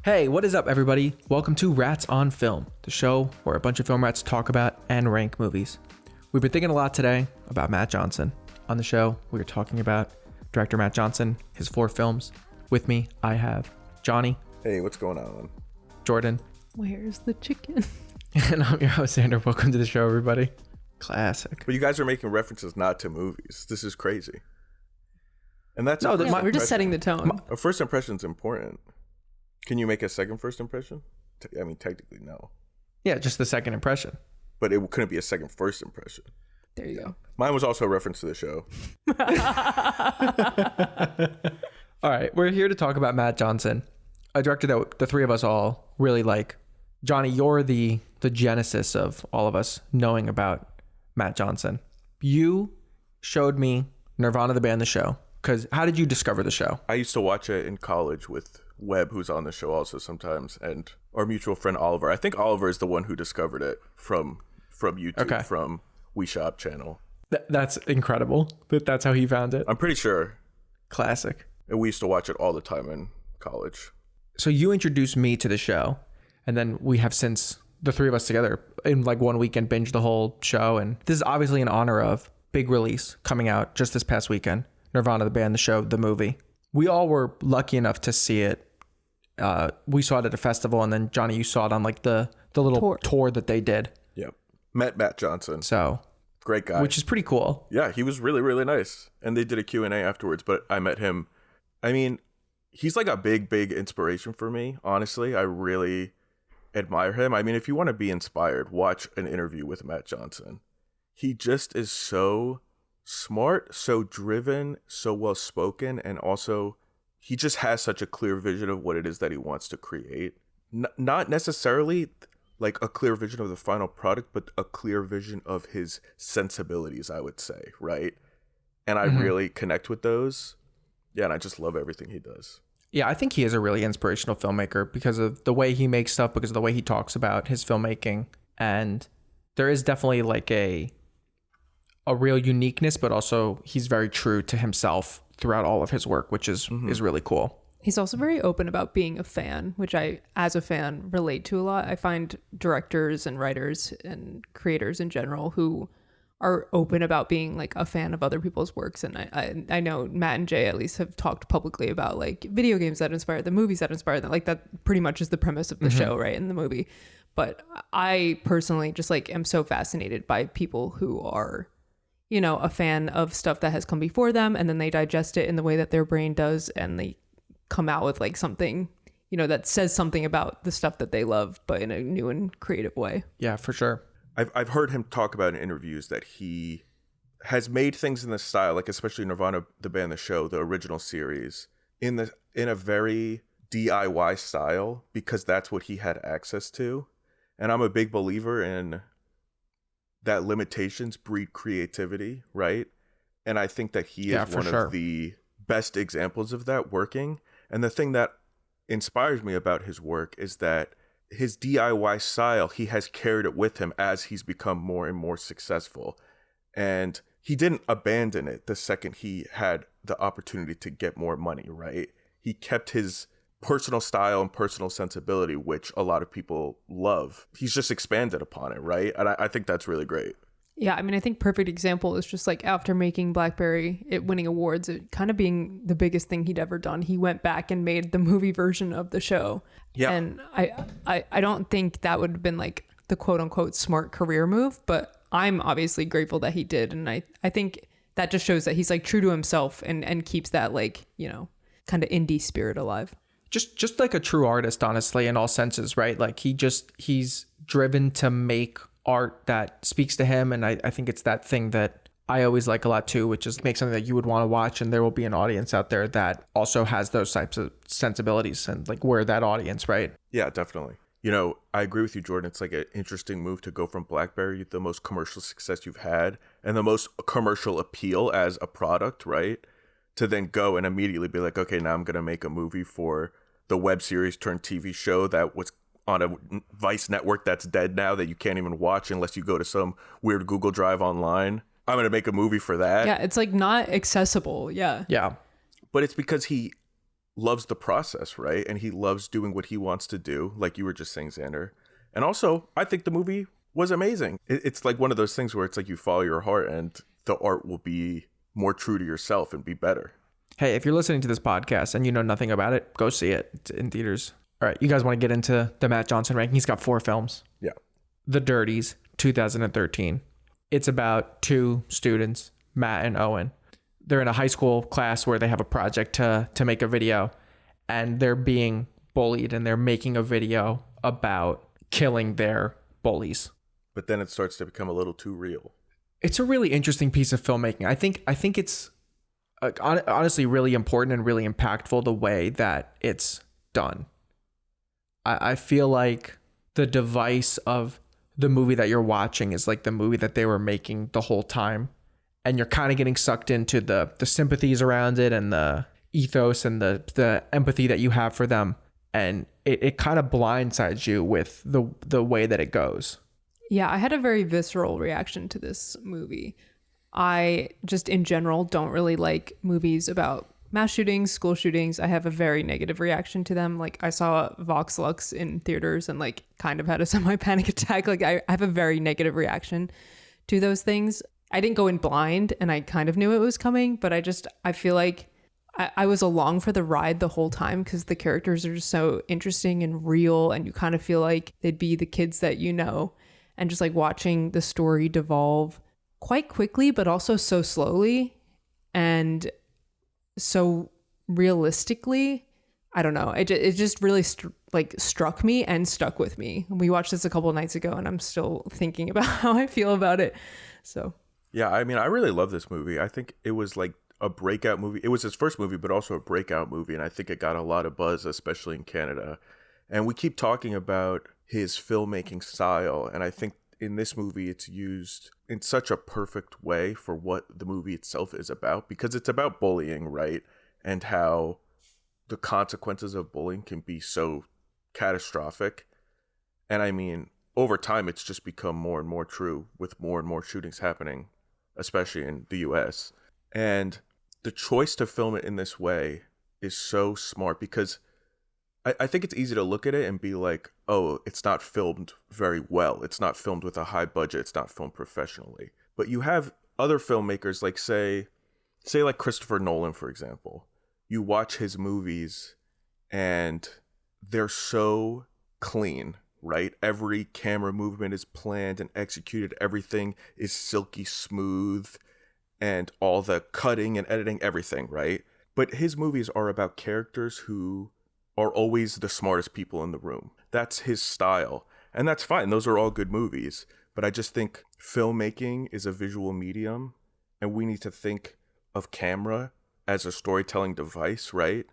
Hey, what is up, everybody? Welcome to Rats on Film, the show where a bunch of film rats talk about and rank movies. We've been thinking a lot today about Matt Johnson. On the show, we are talking about director Matt Johnson, his 4 films. With me, I have Jonnie. Hey, what's going on? Jordan. Where's the chicken? And I'm your host, Xander. Welcome to the show, everybody. Classic. But you guys are making references not to movies. This is crazy. And that's We're just setting the tone. A first impression is important. Can you make a second first impression? I mean, technically, no. Yeah, just the second impression. But it couldn't be a second first impression. There you go. Mine was also a reference to the show. All right, we're here to talk about Matt Johnson, a director that the three of us all really like. Jonnie, you're the genesis of all of us knowing about Matt Johnson. You showed me Nirvana, the band, the show. Because how did you discover the show? I used to watch it in college with Webb, who's on the show also sometimes, and our mutual friend Oliver. I think Oliver is the one who discovered it from YouTube, from We Shop channel. That's incredible. That's how he found it. I'm pretty sure. Classic. And we used to watch it all the time in college. So you introduced me to the show, and then we have since, the three of us together, in like one weekend, binged the whole show. And this is obviously in honor of big release coming out just this past weekend. Nirvana, the band, the show, the movie. We all were lucky enough to see it. We saw it at a festival, and then Jonnie, you saw it on like the little tour that they did. Yep. Met Matt Johnson. So great guy. Which is pretty cool. Yeah, he was really, really nice. And they did a Q&A afterwards, but I met him. I mean, he's like a big, big inspiration for me. Honestly, I really admire him. I mean, if you want to be inspired, watch an interview with Matt Johnson. He just is so smart, so driven, so well spoken, and also he just has such a clear vision of what it is that he wants to create. Not necessarily like a clear vision of the final product, but a clear vision of his sensibilities, I would say, right? And I really connect with those. Yeah, and I just love everything he does. Yeah, I think he is a really inspirational filmmaker because of the way he makes stuff, because of the way he talks about his filmmaking. And there is definitely like a real uniqueness, but also he's very true to himself throughout all of his work, which is really cool. He's also very open about being a fan, which I, as a fan, relate to a lot. I find directors and writers and creators in general who are open about being like a fan of other people's works. And I know Matt and Jay at least have talked publicly about like video games that inspired them, movies that inspired them. Like that pretty much is the premise of the show, right? In the movie. But I personally just like am so fascinated by people who are, you know, a fan of stuff that has come before them, and then they digest it in the way that their brain does, and they come out with like something, you know, that says something about the stuff that they love, but in a new and creative way. Yeah, for sure. I've heard him talk about in interviews that he has made things in the style, like especially Nirvana, the band, the show, the original series, in a very DIY style, because that's what he had access to. And I'm a big believer in that limitations breed creativity, right? And I think that he is one of the best examples of that working. And the thing that inspires me about his work is that his DIY style, he has carried it with him as he's become more and more successful. And he didn't abandon it the second he had the opportunity to get more money, right? He kept his personal style and personal sensibility, which a lot of people love. He's just expanded upon it, right? And I think that's really great. Yeah, I mean, I think perfect example is just like after making Blackberry, it winning awards, it kind of being the biggest thing he'd ever done. He went back and made the movie version of the show. Yeah. And I don't think that would have been like the quote unquote smart career move, but I'm obviously grateful that he did. And I think that just shows that he's like true to himself and keeps that like, you know, kind of indie spirit alive. Just like a true artist, honestly, in all senses, right? Like he's driven to make art that speaks to him. And I think it's that thing that I always like a lot too, which is make something that you would want to watch, and there will be an audience out there that also has those types of sensibilities, and like we're that audience, right? Yeah, definitely. You know, I agree with you, Jordan. It's like an interesting move to go from Blackberry, the most commercial success you've had and the most commercial appeal as a product, right? To then go and immediately be like, okay, now I'm going to make a movie for the web series turned TV show that was on a Vice network that's dead now, that you can't even watch unless you go to some weird Google Drive online. I'm going to make a movie for that. Yeah, it's like not accessible. Yeah. Yeah. But it's because he loves the process, right? And he loves doing what he wants to do, like you were just saying, Xander. And also, I think the movie was amazing. It's like one of those things where it's like you follow your heart and the art will be more true to yourself and be better. Hey, if you're listening to this podcast and you know nothing about it, go see it. It's in theaters. All right, you guys want to get into the Matt Johnson ranking? He's got 4 films. Yeah. The Dirties, 2013. It's about 2 students, Matt and Owen. They're in a high school class where they have a project to make a video, and they're being bullied, and they're making a video about killing their bullies. But then it starts to become a little too real. It's a really interesting piece of filmmaking. I think it's honestly really important and really impactful the way that it's done. I feel like the device of the movie that you're watching is like the movie that they were making the whole time. And you're kind of getting sucked into the sympathies around it and the ethos and the empathy that you have for them. And it kind of blindsides you with the way that it goes. Yeah, I had a very visceral reaction to this movie. I just in general don't really like movies about mass shootings, school shootings. I have a very negative reaction to them. Like I saw Vox Lux in theaters and like kind of had a semi-panic attack. Like I have a very negative reaction to those things. I didn't go in blind and I kind of knew it was coming, but I feel like I was along for the ride the whole time because the characters are just so interesting and real, and you kind of feel like they'd be the kids that you know, and just like watching the story devolve quite quickly, but also so slowly and so realistically. I don't know. It just really struck me and stuck with me. We watched this a couple of nights ago and I'm still thinking about how I feel about it. So yeah, I mean, I really love this movie. I think it was like a breakout movie. It was his first movie, but also a breakout movie. And I think it got a lot of buzz, especially in Canada. And we keep talking about his filmmaking style. And I think in this movie, it's used in such a perfect way for what the movie itself is about, because it's about bullying, right? And how the consequences of bullying can be so catastrophic. And I mean, over time, it's just become more and more true with more and more shootings happening, especially in the US. And the choice to film it in this way is so smart, because I think it's easy to look at it and be like, oh, it's not filmed very well. It's not filmed with a high budget. It's not filmed professionally. But you have other filmmakers, like say like Christopher Nolan, for example. You watch his movies and they're so clean, right? Every camera movement is planned and executed. Everything is silky smooth, and all the cutting and editing, everything, right? But his movies are about characters who are always the smartest people in the room. That's his style. And that's fine. Those are all good movies. But I just think filmmaking is a visual medium, and we need to think of camera as a storytelling device, right?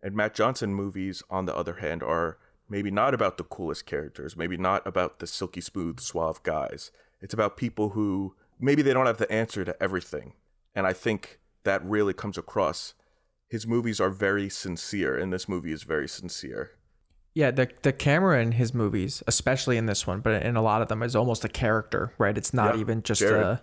And Matt Johnson movies, on the other hand, are maybe not about the coolest characters, maybe not about the silky smooth, suave guys. It's about people who maybe they don't have the answer to everything. And I think that really comes across. His movies are very sincere, and this movie is very sincere. Yeah, the camera in his movies, especially in this one, but in a lot of them, is almost a character, right? It's not even just a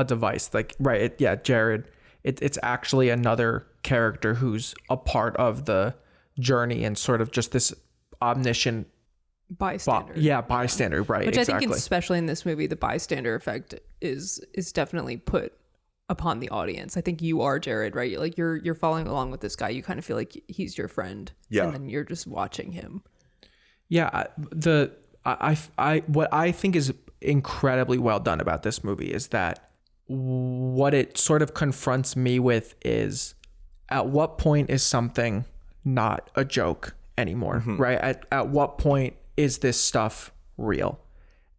device. Like, right, Jared. It's actually another character who's a part of the journey and sort of just this omniscient bystander. Bystander, right? Which exactly. I think, especially in this movie, the bystander effect is definitely put upon the audience. I think you are Jared, right? Like you're following along with this guy. You kind of feel like he's your friend, and then you're just watching him. Yeah, what I think is incredibly well done about this movie is that what it sort of confronts me with is, at what point is something not a joke anymore, right? At what point is this stuff real?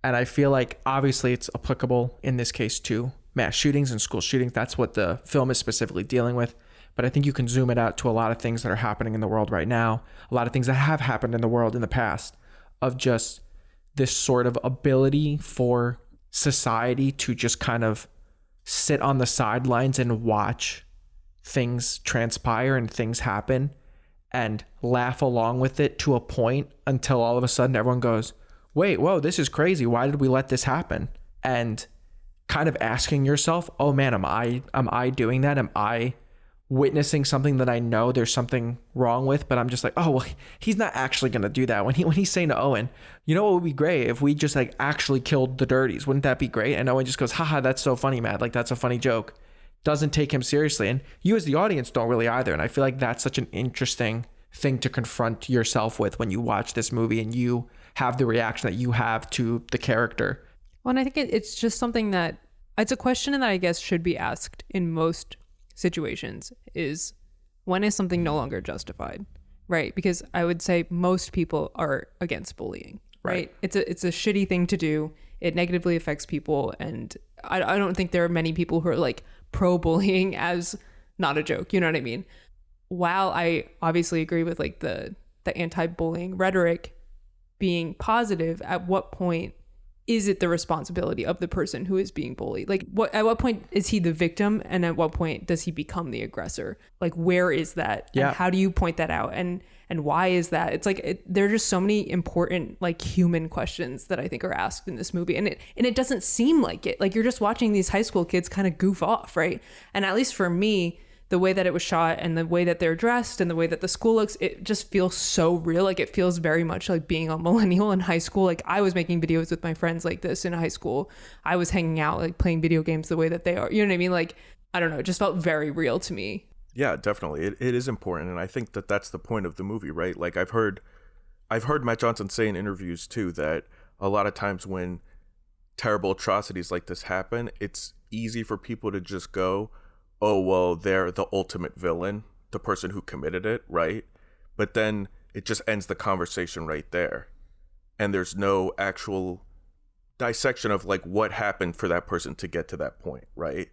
And I feel like obviously it's applicable in this case to mass shootings and school shootings. That's what the film is specifically dealing with. But I think you can zoom it out to a lot of things that are happening in the world right now, a lot of things that have happened in the world in the past, of just this sort of ability for society to just kind of sit on the sidelines and watch things transpire and things happen and laugh along with it to a point until all of a sudden everyone goes, wait, whoa, this is crazy. Why did we let this happen? And kind of asking yourself, oh man, am I doing that? Am I witnessing something that I know there's something wrong with, but I'm just like, oh, well, he's not actually going to do that. When he's saying to Owen, you know what would be great if we just like actually killed the Dirties? Wouldn't that be great? And Owen just goes, haha, that's so funny, Matt. Like, that's a funny joke. Doesn't take him seriously. And you as the audience don't really either. And I feel like that's such an interesting thing to confront yourself with when you watch this movie and you have the reaction that you have to the character. Well, and I think it's just something that, it's a question that I guess should be asked in most situations, is when is something no longer justified, right? Because I would say most people are against bullying, right? It's a shitty thing to do. It negatively affects people, and I don't think there are many people who are like pro bullying as not a joke, you know what I mean? While I obviously agree with like the anti-bullying rhetoric being positive, at what point is it the responsibility of the person who is being bullied? Like, at what point is he the victim, and at what point does he become the aggressor? Like, where is that? Yeah. And how do you point that out? And why is that? It's like there are just so many important like human questions that I think are asked in this movie, and it doesn't seem like it. Like, you're just watching these high school kids kind of goof off, right? And at least for me, the way that it was shot and the way that they're dressed and the way that the school looks, it just feels so real. Like, it feels very much like being a millennial in high school. Like, I was making videos with my friends like this in high school. I was hanging out, like playing video games the way that they are. You know what I mean? Like, I don't know. It just felt very real to me. Yeah, definitely. It is important. And I think that that's the point of the movie, right? Like, I've heard Matt Johnson say in interviews too, that a lot of times when terrible atrocities like this happen, it's easy for people to just go, oh, well, they're the ultimate villain, the person who committed it, right? But then it just ends the conversation right there. And there's no actual dissection of like what happened for that person to get to that point, right?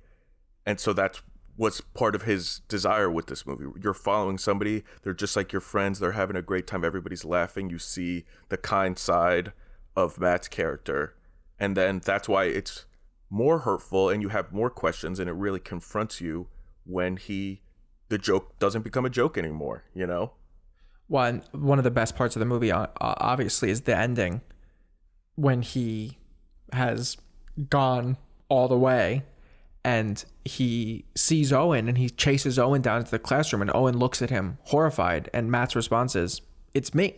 And so that's what's part of his desire with this movie. You're following somebody, they're just like your friends, they're having a great time, everybody's laughing, you see the kind side of Matt's character. And then that's why it's more hurtful and you have more questions, and it really confronts you when the joke doesn't become a joke anymore, you know? One of the best parts of the movie obviously is the ending, when he has gone all the way and he sees Owen and he chases Owen down into the classroom, and Owen looks at him horrified, and Matt's response is, "It's me."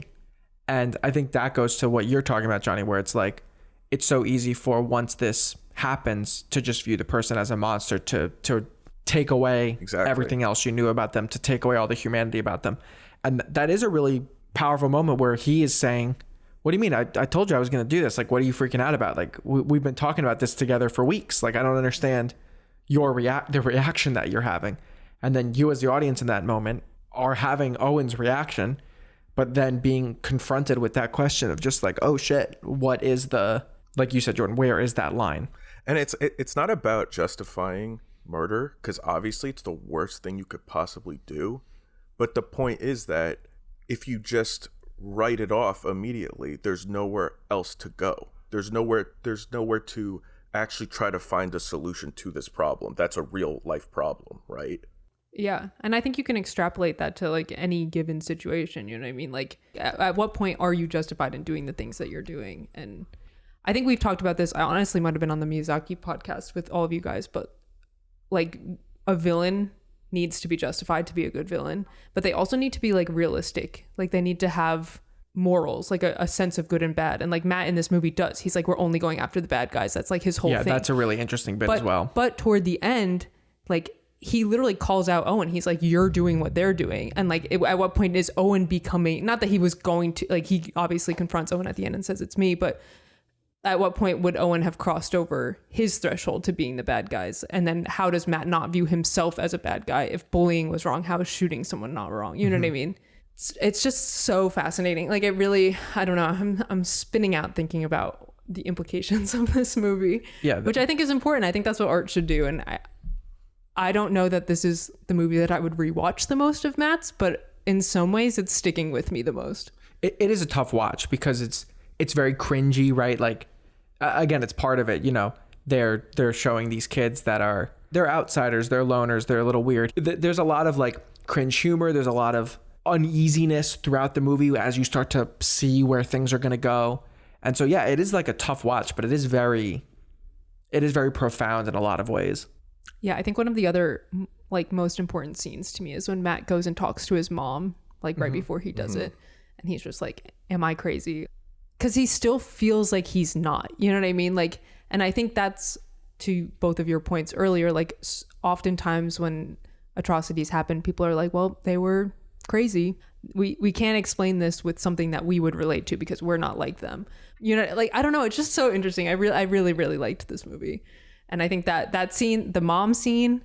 And I think that goes to what you're talking about, Jonnie, where it's like, it's so easy for, once this happens, to just view the person as a monster, to take away everything else you knew about them, to take away all the humanity about them. And that is a really powerful moment where he is saying, what do you mean? I told you I was going to do this. Like, what are you freaking out about? Like, we've been talking about this together for weeks. Like, I don't understand the reaction that you're having. And then you as the audience in that moment are having Owen's reaction, but then being confronted with that question of just like, oh shit, what is like you said, Jordan, where is that line? And it's not about justifying murder, because obviously it's the worst thing you could possibly do. But the point is that if you just write it off immediately, there's nowhere else to go. There's nowhere to actually try to find a solution to this problem. That's a real life problem, right? Yeah. And I think you can extrapolate that to like any given situation. You know what I mean? Like, at what point are you justified in doing the things that you're doing? And I think we've talked about this. I honestly might have been on the Miyazaki podcast with all of you guys, but like, a villain needs to be justified to be a good villain, but they also need to be like realistic. Like, they need to have morals, like a sense of good and bad. And like Matt in this movie does. He's like, we're only going after the bad guys. That's like his whole thing. Yeah, that's a really interesting bit as well. But toward the end, like, he literally calls out Owen. He's like, you're doing what they're doing. And like, at what point is Owen becoming, not that he was going to, like, he obviously confronts Owen at the end and says, it's me, but at what point would Owen have crossed over his threshold to being the bad guys? And then how does Matt not view himself as a bad guy? If bullying was wrong, how is shooting someone not wrong? You know what I mean? It's just so fascinating. Like, it really, I don't know. I'm spinning out thinking about the implications of this movie, which I think is important. I think that's what art should do. And I don't know that this is the movie that I would rewatch the most of Matt's, but in some ways it's sticking with me the most. It is a tough watch because it's very cringy, right? Like, again, it's part of it, you know, they're showing these kids that they're outsiders, they're loners, they're a little weird. There's a lot of like cringe humor. There's a lot of uneasiness throughout the movie as you start to see where things are going to go. And so, yeah, it is like a tough watch, but it is very profound in a lot of ways. Yeah, I think one of the other like most important scenes to me is when Matt goes and talks to his mom, like right before he does it. And he's just like, am I crazy? Because he still feels like he's not, you know what I mean? Like, and I think that's to both of your points earlier, like oftentimes when atrocities happen, people are like, well, they were crazy. We can't explain this with something that we would relate to because we're not like them. You know, like, I don't know. It's just so interesting. I really liked this movie. And I think that scene, the mom scene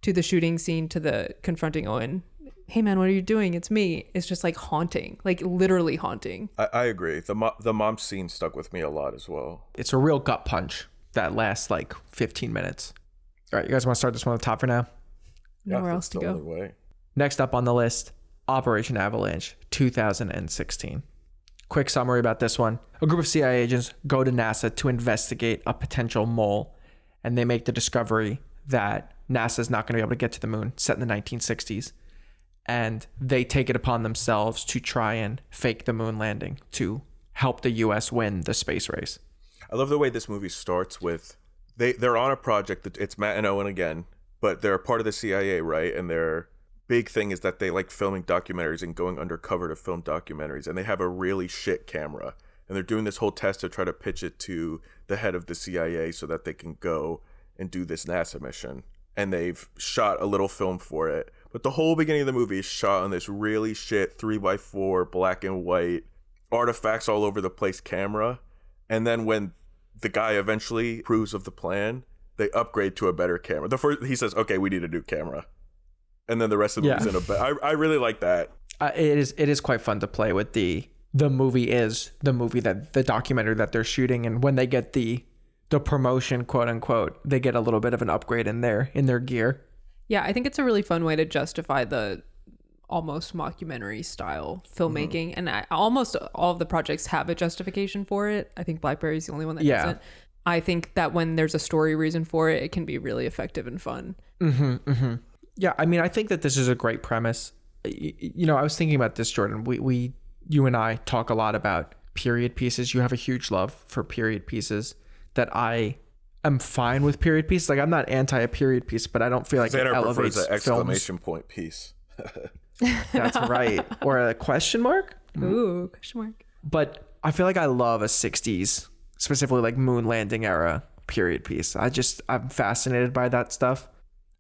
to the shooting scene to the confronting Owen, hey man, what are you doing? It's me. It's just like haunting, like literally haunting. I agree. The mom scene stuck with me a lot as well. It's a real gut punch that lasts like 15 minutes. All right, you guys want to start this one at the top for now? Nowhere else to go. Way. Next up on the list, Operation Avalanche, 2016. Quick summary about this one. A group of CIA agents go to NASA to investigate a potential mole, and they make the discovery that NASA is not going to be able to get to the moon, set in the 1960s. And they take it upon themselves to try and fake the moon landing to help the U.S. win the space race. I love the way this movie starts with, they're on a project that it's Matt and Owen again, but they're part of the CIA, right? And their big thing is that they like filming documentaries and going undercover to film documentaries. And they have a really shit camera. And they're doing this whole test to try to pitch it to the head of the CIA so that they can go and do this NASA mission. And they've shot a little film for it. But the whole beginning of the movie is shot on this really shit 3x4 black and white artifacts all over the place camera. And then when the guy eventually approves of the plan, they upgrade to a better camera. He says, okay, we need a new camera. And then the rest of the movie's in a better. I really like that. It is quite fun to play with the movie is the movie that the documentary that they're shooting. And when they get the promotion, quote unquote, they get a little bit of an upgrade in their gear. Yeah, I think it's a really fun way to justify the almost mockumentary style filmmaking. And almost all of the projects have a justification for it. I think Blackberry is the only one that doesn't. I think that when there's a story reason for it, it can be really effective and fun. Yeah, I mean, I think that this is a great premise. You know, I was thinking about this, Jordan. You and I talk a lot about period pieces. You have a huge love for period pieces. That I am fine with period pieces. Like, I'm not anti a period piece, but I don't feel like Xander it elevates prefers an exclamation films. Point piece. That's right. Or a question mark. Ooh, question mark. But I feel like I love a 60s, specifically like moon landing era period piece. I'm fascinated by that stuff.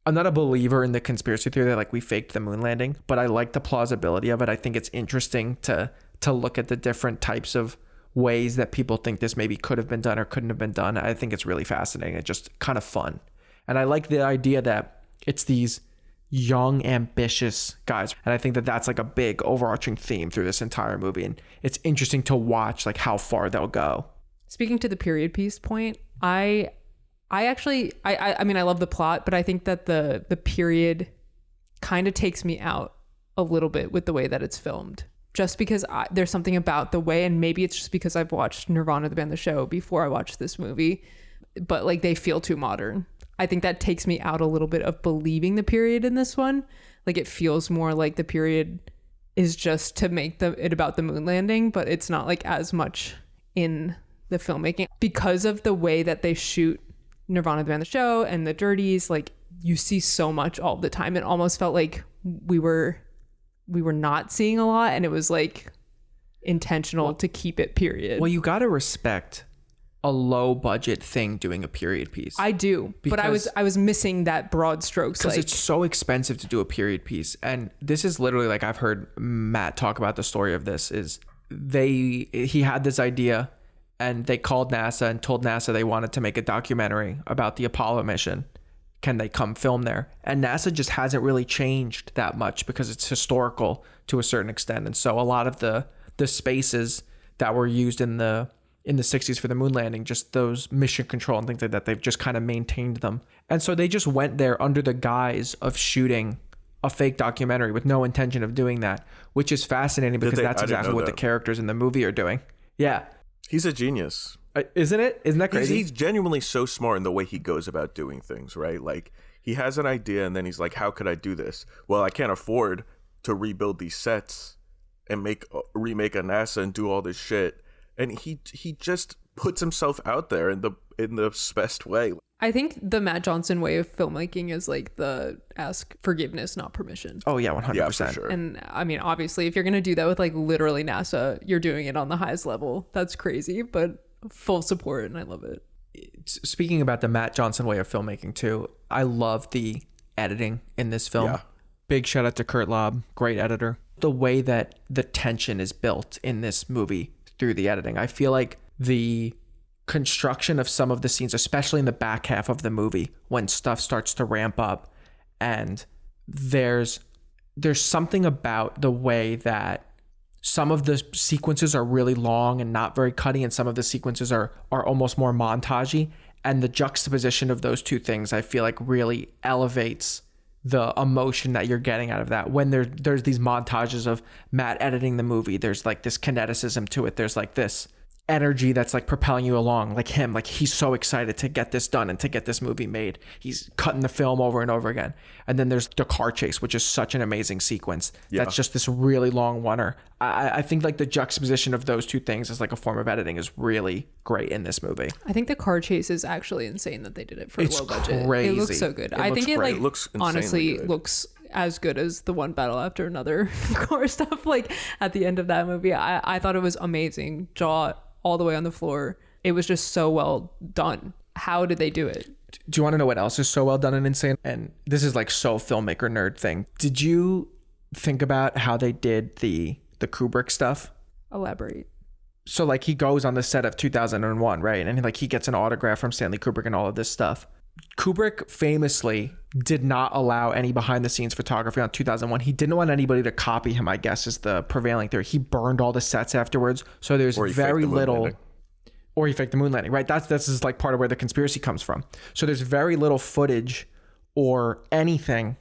I'm not a believer in the conspiracy theory that like we faked the moon landing, but I like the plausibility of it. I think it's interesting to look at the different types of ways that people think this maybe could have been done or couldn't have been done. I think it's really fascinating. It's just kind of fun. And I like the idea that it's these young, ambitious guys. And I think that that's like a big overarching theme through this entire movie. And it's interesting to watch like how far they'll go. Speaking to the period piece point, I mean, I love the plot, but I think that the period kind of takes me out a little bit with the way that it's filmed. Just because there's something about the way, and maybe it's just because I've watched Nirvana, the band, the show before I watched this movie, but like they feel too modern. I think that takes me out a little bit of believing the period in this one. Like it feels more like the period is just to make it about the moon landing, but it's not like as much in the filmmaking because of the way that they shoot Nirvana, the band, the show, and the Dirties. Like you see so much all the time. It almost felt like we were not seeing a lot, and it was like intentional to keep it period. Well, you got to respect a low budget thing doing a period piece. I do, but I was missing that broad strokes because it's so expensive to do a period piece. And this is literally like I've heard Matt talk about the story of this is he had this idea and they called NASA and told NASA they wanted to make a documentary about the Apollo mission. Can they come film there? And NASA just hasn't really changed that much because it's historical to a certain extent. And so a lot of the spaces that were used in the 60s for the moon landing, just those mission control and things like that, they've just kind of maintained them. And so they just went there under the guise of shooting a fake documentary with no intention of doing that, which is fascinating because that's exactly what the characters in the movie are doing. Yeah. He's a genius. Isn't it? Isn't that crazy? He's genuinely so smart in the way he goes about doing things, right? Like he has an idea and then he's like, how could I do this? Well, I can't afford to rebuild these sets and remake a NASA and do all this shit. And he just puts himself out there in the best way. I think the Matt Johnson way of filmmaking is like the ask forgiveness, not permission. Oh yeah, 100%. Yeah, for sure. And I mean, obviously, if you're going to do that with like literally NASA, you're doing it on the highest level. That's crazy, but full support, and I love it. Speaking about the Matt Johnson way of filmmaking too, I love the editing in this film. Yeah. Big shout out to Kurt Lobb, great editor. The way that the tension is built in this movie through the editing. I feel like the construction of some of the scenes, especially in the back half of the movie, when stuff starts to ramp up, and there's something about the way that some of the sequences are really long and not very cutty, and some of the sequences are almost more montagey, and the juxtaposition of those two things I feel like really elevates the emotion that you're getting out of that. When there's these montages of Matt editing the movie, there's like this kineticism to it, there's like this energy that's like propelling you along, like him, like he's so excited to get this done and to get this movie made. He's cutting the film over and over again. And then there's the car chase, which is such an amazing sequence. Yeah. That's just this really long oneer. I think like the juxtaposition of those two things as like a form of editing is really great in this movie. I think the car chase is actually insane that they did it for It's low budget. crazy. It looks so good. It I looks think it great. like It looks insanely honestly good. looks as good as the one battle after another car stuff. Like at the end of that movie, I thought it was amazing. Jaw all the way on the floor. It was just so well done. How did they do it? Do you want to know what else is so well done and insane? And this is like so filmmaker nerd thing. Did you think about how they did the Kubrick stuff? Elaborate. So like he goes on the set of 2001, right? And like he gets an autograph from Stanley Kubrick and all of this stuff. Kubrick famously did not allow any behind the scenes photography on 2001. He didn't want anybody to copy him, I guess, is the prevailing theory. He burned all the sets afterwards. So there's very little, or he faked the moon landing, right? That's is like part of where the conspiracy comes from. So there's very little footage or anything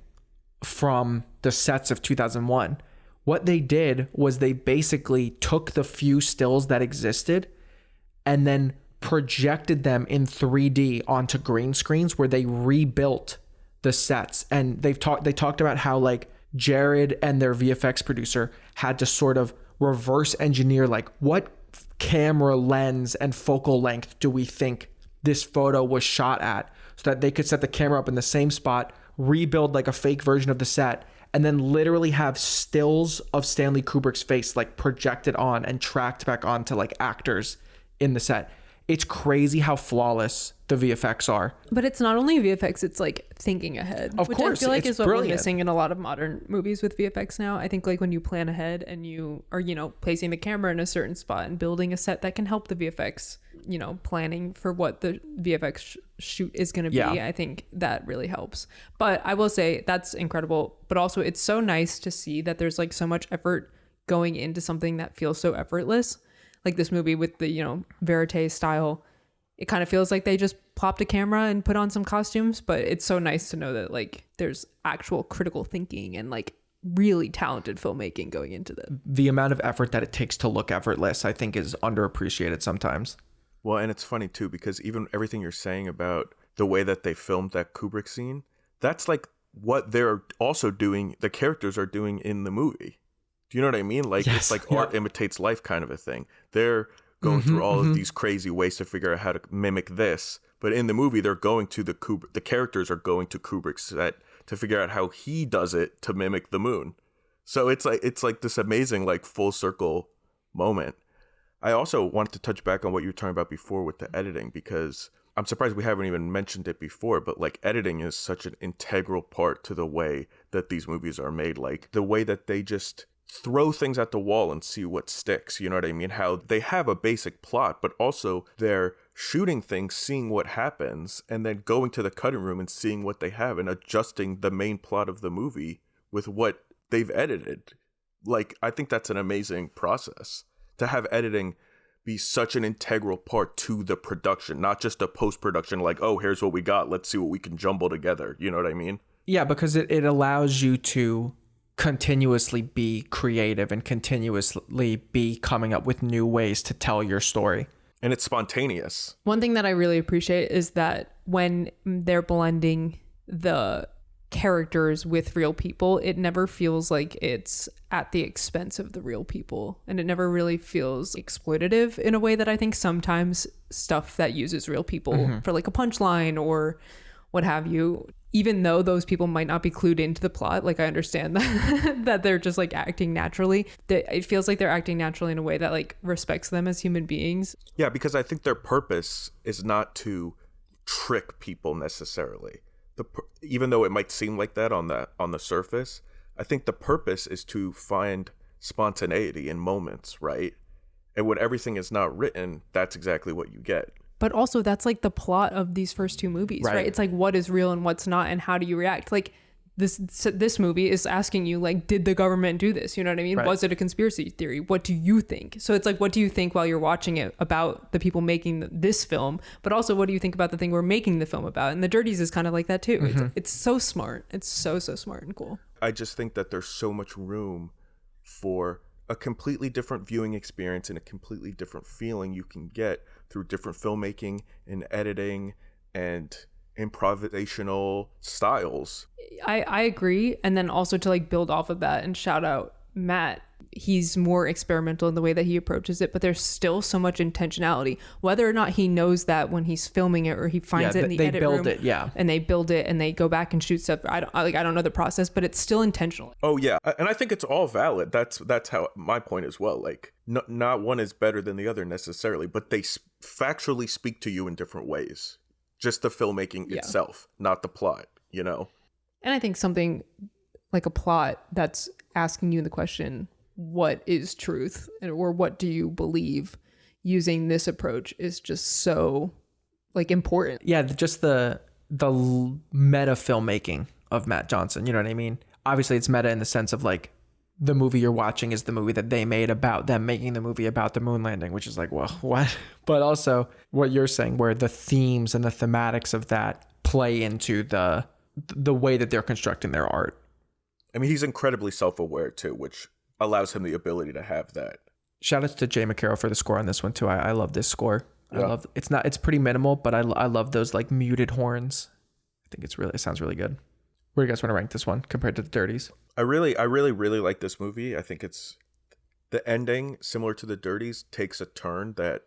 from the sets of 2001. What they did was they basically took the few stills that existed and then projected them in 3D onto green screens where they rebuilt the sets. And they talked about how like Jared and their VFX producer had to sort of reverse engineer like what camera lens and focal length do we think this photo was shot at, so that they could set the camera up in the same spot, rebuild like a fake version of the set, and then literally have stills of Stanley Kubrick's face like projected on and tracked back onto like actors in the set. It's crazy how flawless the VFX are. But it's not only VFX, it's like thinking ahead. Of which course, I feel like it's is what brilliant. we're missing in a lot of modern movies with VFX now. I think like when you plan ahead and you are, placing the camera in a certain spot and building a set that can help the VFX, planning for what the VFX shoot is going to be. Yeah. I think that really helps. But I will say that's incredible. But also it's so nice to see that there's like so much effort going into something that feels so effortless. Like this movie with the, verite style, it kind of feels like they just plopped a camera and put on some costumes, but it's so nice to know that like there's actual critical thinking and like really talented filmmaking going into that. The amount of effort that it takes to look effortless, I think, is underappreciated sometimes. Well, and it's funny too, because even everything you're saying about the way that they filmed that Kubrick scene, that's like what they're also doing, the characters are doing in the movie. Do you know what I mean? Like, Yes. It's like art imitates life kind of a thing. They're going through all of these crazy ways to figure out how to mimic this. But in the movie, they're going to the characters are going to Kubrick's set to figure out how he does it to mimic the moon. So it's like this amazing, like, full circle moment. I also wanted to touch back on what you were talking about before with the editing, because I'm surprised we haven't even mentioned it before, but like editing is such an integral part to the way that these movies are made. Like the way that they just throw things at the wall and see what sticks. You know what I mean? How they have a basic plot, but also they're shooting things, seeing what happens, and then going to the cutting room and seeing what they have and adjusting the main plot of the movie with what they've edited. Like, I think that's an amazing process to have editing be such an integral part to the production, not just a post-production like, oh, here's what we got, let's see what we can jumble together. You know what I mean? Yeah, because it allows you to continuously be creative and continuously be coming up with new ways to tell your story. And it's spontaneous. One thing that I really appreciate is that when they're blending the characters with real people, it never feels like it's at the expense of the real people, and it never really feels exploitative in a way that I think sometimes stuff that uses real people for like a punchline or what have you, even though those people might not be clued into the plot, like I understand that that they're just like acting naturally, it feels like they're acting naturally in a way that like respects them as human beings. Yeah, because I think their purpose is not to trick people necessarily. Even though it might seem like that on the surface, I think the purpose is to find spontaneity in moments, right? And when everything is not written, that's exactly what you get. But also that's like the plot of these first two movies, right? It's like what is real and what's not, and how do you react? Like this movie is asking you, like, did the government do this? You know what I mean? Right. Was it a conspiracy theory? What do you think? So it's like, what do you think while you're watching it about the people making this film? But also, what do you think about the thing we're making the film about? And the Dirties is kind of like that too. It's so smart. It's so smart and cool. I just think that there's so much room for a completely different viewing experience and a completely different feeling you can get through different filmmaking and editing and improvisational styles. I agree. And then also to like build off of that and shout out Matt, he's more experimental in the way that he approaches it, but there's still so much intentionality, whether or not he knows that when he's filming it or he finds it in the edit room, and they build it and they go back and shoot stuff. I don't know the process, but it's still intentional. Oh yeah, and I think it's all valid. That's how my point as well. Like not one is better than the other necessarily, but they factually speak to you in different ways. Just the filmmaking itself, not the plot, you know? And I think something like a plot that's asking you the question, what is truth, or what do you believe, using this approach is just so like important. Yeah, just the meta filmmaking of Matt Johnson, you know what I mean? Obviously it's meta in the sense of like the movie you're watching is the movie that they made about them making the movie about the moon landing, which is like, well, what? But also what you're saying, where the themes and the thematics of that play into the way that they're constructing their art. I mean, he's incredibly self-aware too, which allows him the ability to have that. Shout out to Jay McCarroll for the score on this one too. I love this score. Yeah. It's pretty minimal, but I love those like muted horns. I think it sounds really good. Where do you guys want to rank this one compared to the Dirties? I really like this movie. I think it's the ending, similar to the Dirties, takes a turn that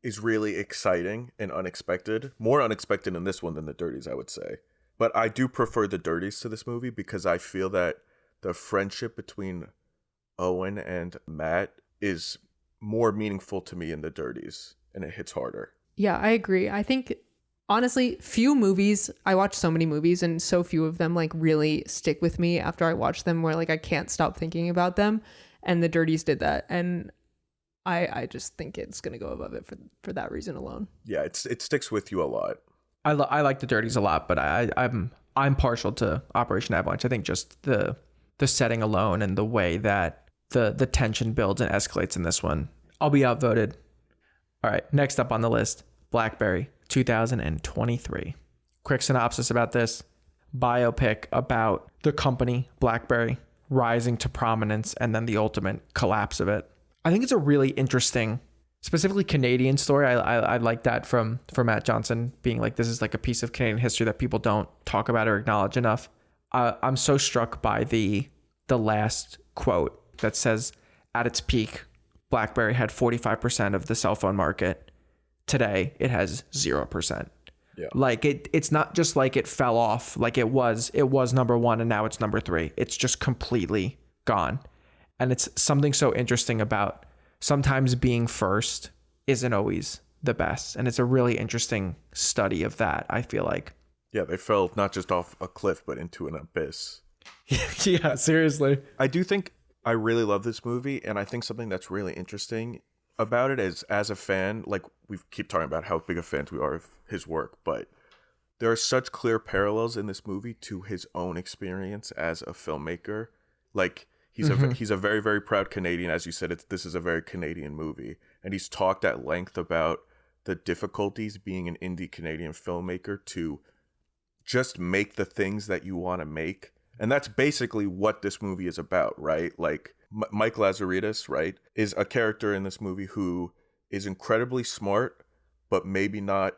is really exciting and unexpected. More unexpected in this one than the Dirties, I would say. But I do prefer the Dirties to this movie because I feel that the friendship between Owen and Matt is more meaningful to me in the Dirties, and it hits harder. Yeah, I agree. I think honestly, few movies, I watch so many movies and so few of them like really stick with me after I watch them, where like I can't stop thinking about them, and the Dirties did that, and I just think it's gonna go above it for that reason alone. Yeah, it sticks with you a lot. I like the Dirties a lot, but I'm partial to Operation Avalanche. I think just the setting alone and the way that the tension builds and escalates in this one, I'll be outvoted. All right, next up on the list, Blackberry, 2023. Quick synopsis about this. Biopic about the company Blackberry rising to prominence and then the ultimate collapse of it. I think it's a really interesting, specifically Canadian story. I like that from Matt Johnson being like, this is like a piece of Canadian history that people don't talk about or acknowledge enough. I'm so struck by the last quote that says, at its peak, BlackBerry had 45% of the cell phone market. Today, it has 0%. Yeah. Like it's not just like it fell off. Like it was number one and now it's number three. It's just completely gone. And it's something so interesting about sometimes being first isn't always the best. And it's a really interesting study of that, I feel like. Yeah, they fell not just off a cliff, but into an abyss. Yeah, seriously. I do think I really love this movie, and I think something that's really interesting about it is, as a fan, like we keep talking about how big of fans we are of his work, but there are such clear parallels in this movie to his own experience as a filmmaker. Like he's a very, very proud Canadian. As you said, this is a very Canadian movie, and he's talked at length about the difficulties being an indie Canadian filmmaker to just make the things that you want to make. And that's basically what this movie is about, right? Like Mike Lazaridis, right, is a character in this movie who is incredibly smart, but maybe not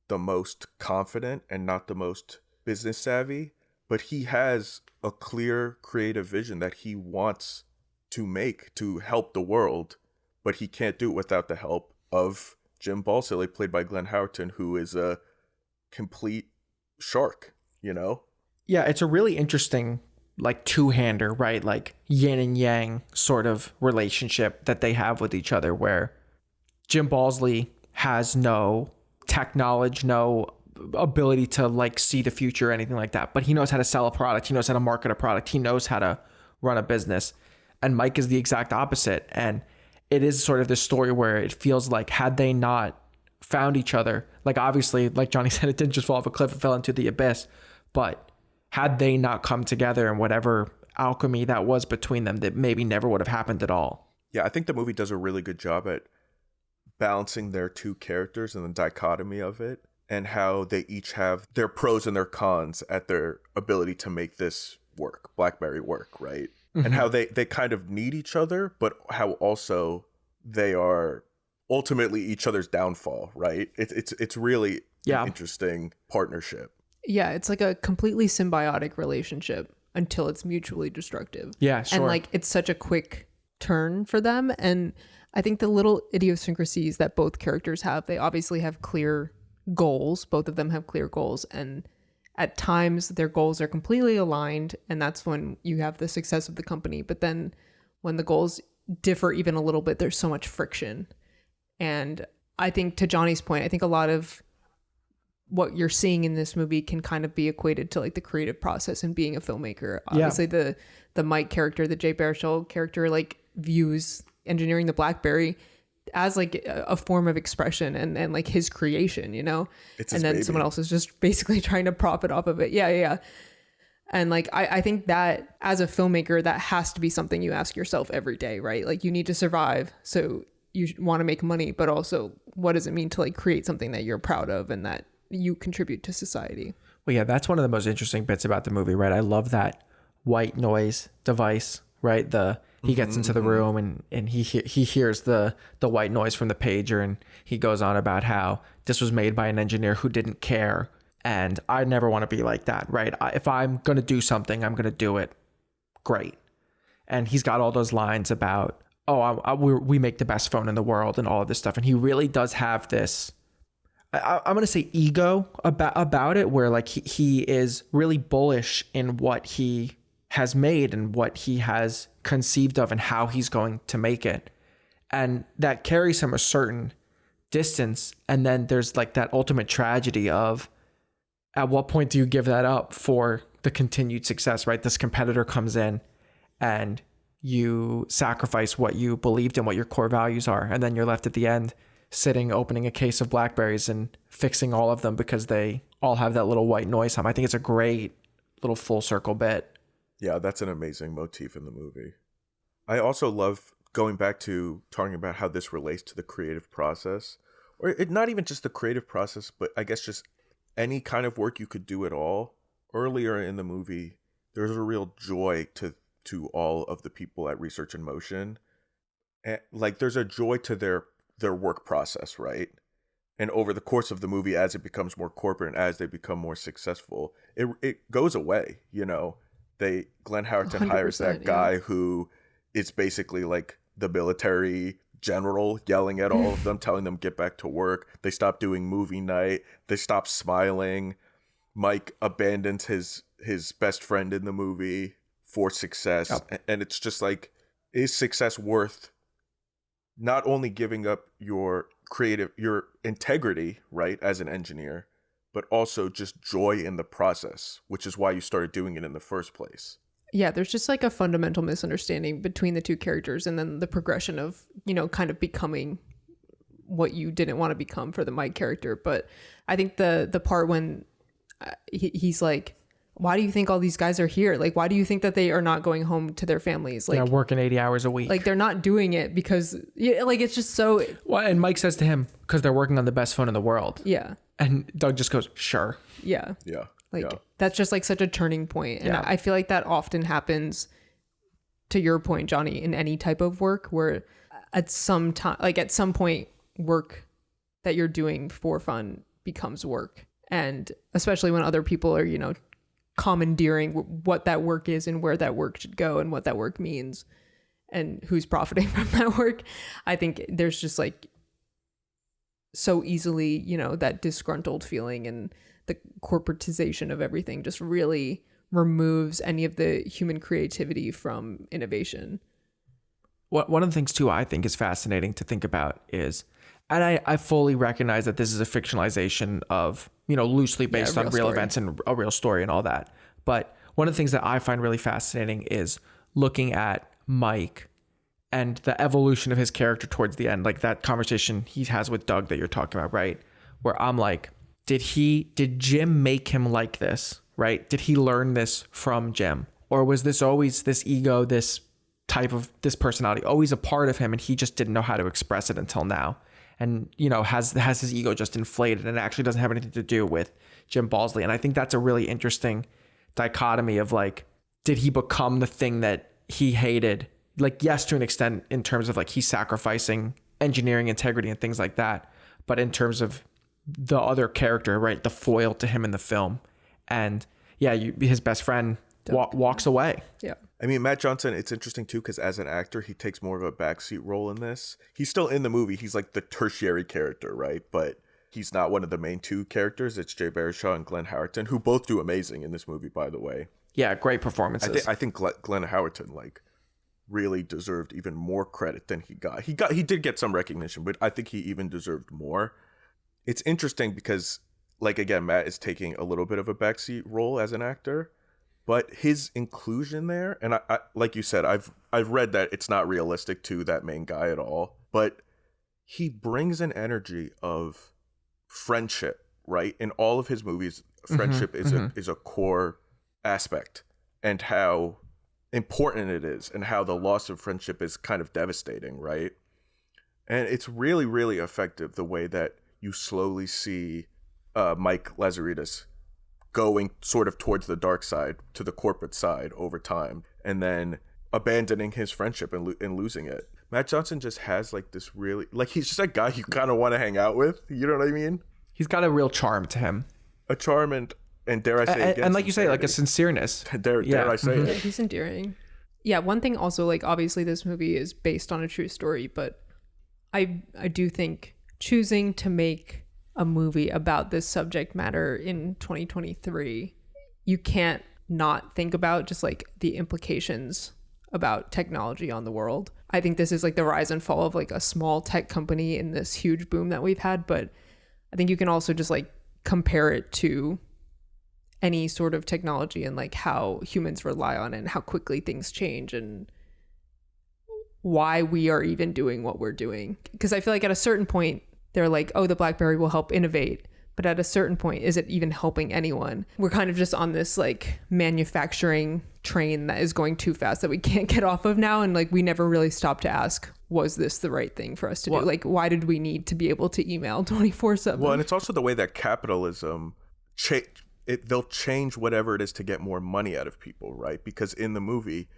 the most confident and not the most business savvy, but he has a clear creative vision that he wants to make to help the world, but he can't do it without the help of Jim Balsillie, played by Glenn Howerton, who is a complete shark, you know? Yeah, it's a really interesting like two-hander, right? Like yin and yang sort of relationship that they have with each other, where Jim Balsillie has no tech knowledge, no ability to like see the future or anything like that, but he knows how to sell a product, he knows how to market a product, he knows how to run a business. And Mike is the exact opposite. And it is sort of this story where it feels like, had they not found each other, like obviously, like Jonnie said, it didn't just fall off a cliff, it fell into the abyss, but had they not come together and whatever alchemy that was between them, that maybe never would have happened at all. Yeah, I think the movie does a really good job at balancing their two characters and the dichotomy of it, and how they each have their pros and their cons at their ability to make this work, Blackberry work, right? Mm-hmm. And how they kind of need each other, but how also they are ultimately each other's downfall, right? It's really an interesting partnership. Yeah, it's like a completely symbiotic relationship until it's mutually destructive. Yeah, sure. And like it's such a quick turn for them. And I think the little idiosyncrasies that both characters have, they obviously have clear goals. Both of them have clear goals. And at times their goals are completely aligned. And that's when you have the success of the company. But then when the goals differ even a little bit, there's so much friction. And I think to Jonnie's point, I think a lot of what you're seeing in this movie can kind of be equated to like the creative process and being a filmmaker. Obviously the Mike character, the Jay Baruchel character, like views engineering the Blackberry as like a form of expression and like his creation, you know? It's and then baby. Someone else is just basically trying to profit off of it. Yeah. And like, I think that as a filmmaker, that has to be something you ask yourself every day, right? Like you need to survive. So you want to make money, but also what does it mean to like create something that you're proud of and that you contribute to society? Well, yeah, that's one of the most interesting bits about the movie, right? I love that white noise device, right? He gets into the room and he hears the white noise from the pager, and he goes on about how this was made by an engineer who didn't care. And I never want to be like that, right? If I'm going to do something, I'm going to do it great. And he's got all those lines about, we make the best phone in the world and all of this stuff. And he really does have this, I'm going to say ego about it, where like he is really bullish in what he has made and what he has conceived of and how he's going to make it. And that carries him a certain distance. And then there's like that ultimate tragedy of, at what point do you give that up for the continued success, right? This competitor comes in and you sacrifice what you believed in, what your core values are. And then you're left at the end sitting, opening a case of Blackberries and fixing all of them because they all have that little white noise hum. I think it's a great little full circle bit. Yeah, that's an amazing motif in the movie. I also love going back to talking about how this relates to the creative process, or not even just the creative process, but I guess just any kind of work you could do at all. Earlier in the movie, there's a real joy to all of the people at Research in Motion. And like there's a joy to their work process, right? And over the course of the movie, as it becomes more corporate and as they become more successful, it goes away, you know. Glenn Howerton hires that guy who is basically like the military general, yelling at all of them, telling them get back to work. They stop doing movie night. They stop smiling. Mike abandons his best friend in the movie for success. Yep. And it's just like, is success worth not only giving up your integrity, right, as an engineer, but also just joy in the process, which is why you started doing it in the first place. Yeah, there's just like a fundamental misunderstanding between the two characters, and then the progression of, you know, kind of becoming what you didn't want to become for the Mike character. But I think the part when he's like, why do you think all these guys are here? Like, why do you think that they are not going home to their families? Like, they're working 80 hours a week. Like, they're not doing it because, like, it's just so... Well, and Mike says to him, because they're working on the best phone in the world. Yeah. And Doug just goes, sure. Yeah. Yeah. Like, that's just like such a turning point. And I feel like that often happens, to your point, Jonnie, in any type of work where at some time, like at some point, work that you're doing for fun becomes work. And especially when other people are, you know, commandeering what that work is and where that work should go and what that work means and who's profiting from that work. I think there's just like so easily, you know, that disgruntled feeling and the corporatization of everything just really removes any of the human creativity from innovation. One of the things too I think is fascinating to think about is, and I fully recognize that this is a fictionalization of, you know, loosely based on real events and a real story and all that. But one of the things that I find really fascinating is looking at Mike and the evolution of his character towards the end, like that conversation he has with Doug that you're talking about, right? Where I'm like, did Jim make him like this, right? Did he learn this from Jim? Or was this always this ego, this type of this personality always a part of him and he just didn't know how to express it until now? And, you know, has his ego just inflated and it actually doesn't have anything to do with Jim Balsley. And I think that's a really interesting dichotomy of like, did he become the thing that he hated? Like, yes, to an extent in terms of like he's sacrificing engineering integrity and things like that. But in terms of the other character, right, the foil to him in the film. And yeah, his best friend walks away. Yeah. I mean, Matt Johnson, it's interesting too, because as an actor, he takes more of a backseat role in this. He's still in the movie. He's like the tertiary character, right? But he's not one of the main two characters. It's Jay Baruchel and Glenn Howerton, who both do amazing in this movie, by the way. Yeah, great performances. I think Glenn Howerton, like, really deserved even more credit than he got. He did get some recognition, but I think he even deserved more. It's interesting because, like, again, Matt is taking a little bit of a backseat role as an actor, but his inclusion there, and I like you said, I've read that it's not realistic to that main guy at all, but he brings an energy of friendship, right? In all of his movies, friendship is a core aspect, and how important it is, and how the loss of friendship is kind of devastating, right? And it's really, really effective the way that you slowly see Mike Lazaridis going sort of towards the dark side, to the corporate side over time, and then abandoning his friendship and losing it. Matt Johnson just has like this really, like, he's just a guy you kind of want to hang out with. You know what I mean? He's got a real charm to him. A charm and dare I say, and like you say, like a sincereness. Dare I say it? Yeah, he's endearing. Yeah, one thing also, like, obviously this movie is based on a true story, but I do think choosing to make a movie about this subject matter in 2023, you can't not think about just like the implications about technology on the world. I think this is like the rise and fall of like a small tech company in this huge boom that we've had, but I think you can also just like compare it to any sort of technology and like how humans rely on it and how quickly things change and why we are even doing what we're doing. Because I feel like at a certain point, they're like, oh, the Blackberry will help innovate. But at a certain point, is it even helping anyone? We're kind of just on this like manufacturing train that is going too fast that we can't get off of now. And like, we never really stopped to ask, was this the right thing for us to do? Like, why did we need to be able to email 24/7? Well, and it's also the way that capitalism, they'll change whatever it is to get more money out of people, right? Because in the movie,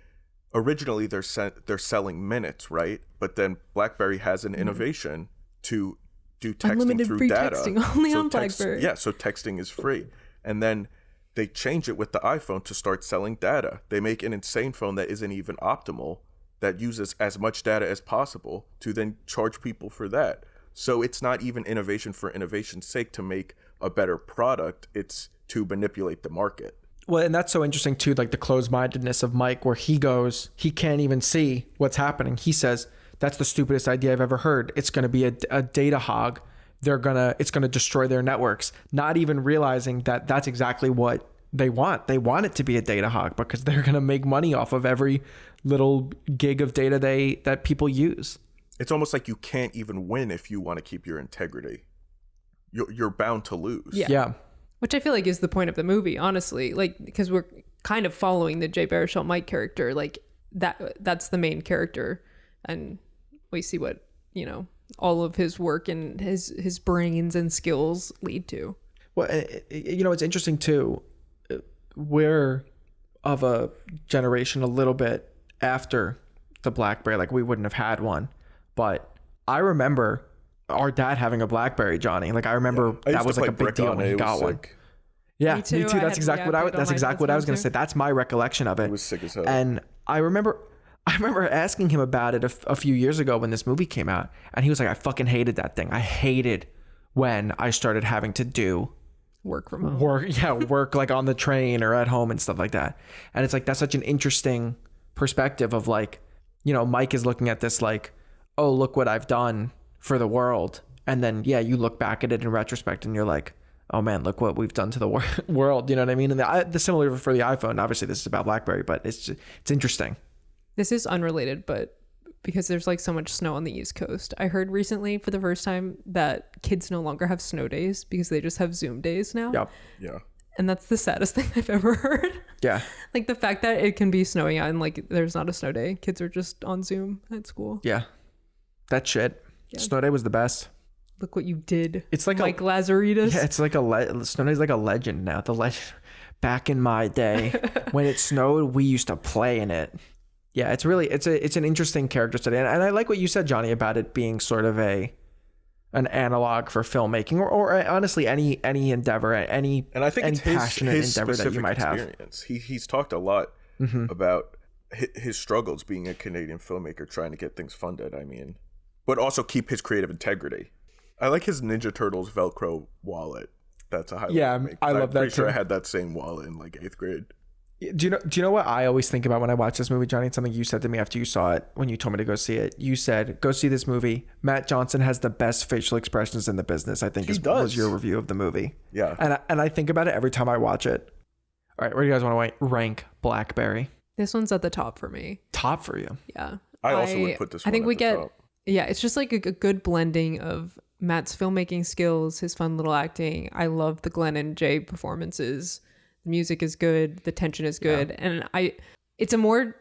originally they're selling minutes, right? But then BlackBerry has an innovation to do texting unlimited through free data. Texting only on BlackBerry. Yeah, so texting is free. And then they change it with the iPhone to start selling data. They make an insane phone that isn't even optimal, that uses as much data as possible, to then charge people for that. So it's not even innovation for innovation's sake to make a better product. It's to manipulate the market. Well, and that's so interesting too, like the closed-mindedness of Mike, where he can't even see what's happening. He says, that's the stupidest idea I've ever heard. It's going to be a data hog. It's going to destroy their networks. Not even realizing that that's exactly what they want. They want it to be a data hog because they're going to make money off of every little gig of data that people use. It's almost like you can't even win if you want to keep your integrity. You're bound to lose. Yeah. Which I feel like is the point of the movie, honestly. Like, because we're kind of following the Jay Baruchel Mike character. Like, that's the main character. And we see what, you know, all of his work and his brains and skills lead to. Well, you know, it's interesting too. We're of a generation a little bit after the BlackBerry. Like, we wouldn't have had one, but I remember our dad having a BlackBerry, Jonnie. Like, I remember that was like a big deal when he got one. Yeah, Me too. That's exactly what I was going to say. That's my recollection of it. It was sick as hell. And I remember asking him about it a few years ago when this movie came out, and he was like, I fucking hated that thing. I hated when I started having to do Work from home. work like on the train or at home and stuff like that. And it's like, that's such an interesting perspective of like, you know, Mike is looking at this like, oh, look what I've done for the world. And then, yeah, you look back at it in retrospect and you're like, oh man, look what we've done to the world. You know what I mean? And the similar for the iPhone, obviously this is about BlackBerry, but it's interesting. This is unrelated, but because there's like so much snow on the East Coast, I heard recently for the first time that kids no longer have snow days because they just have Zoom days now. Yep. Yeah. And that's the saddest thing I've ever heard. Yeah. Like the fact that it can be snowing out and like there's not a snow day. Kids are just on Zoom at school. Yeah. That shit. Yeah. Snow day was the best. Look what you did. It's like Mike Lazaridis. Yeah, it's like snow day's like a legend now. The legend back in my day when it snowed, we used to play in it. Yeah, it's an interesting character study, and I like what you said, Jonnie, about it being sort of an analog for filmmaking, or honestly any endeavor, and I think it's passionate endeavor that you might experience. He's talked a lot about his struggles being a Canadian filmmaker, trying to get things funded. I mean, but also keep his creative integrity. I like his Ninja Turtles Velcro wallet. That's a highlight. Yeah, I love that. I'm pretty sure I had that same wallet in like 8th grade. Do you know what I always think about when I watch this movie, Jonnie? It's something you said to me after you saw it when you told me to go see it. You said, go see this movie. Matt Johnson has the best facial expressions in the business, I think was your review of the movie. Yeah. And I think about it every time I watch it. All right, where do you guys want to rank Blackberry? This one's at the top for me. Top for you? Yeah. I also would put this one at the top. Yeah, it's just like a good blending of Matt's filmmaking skills, his fun little acting. I love the Glenn and Jay performances. The music is good, the tension is good, and it's a more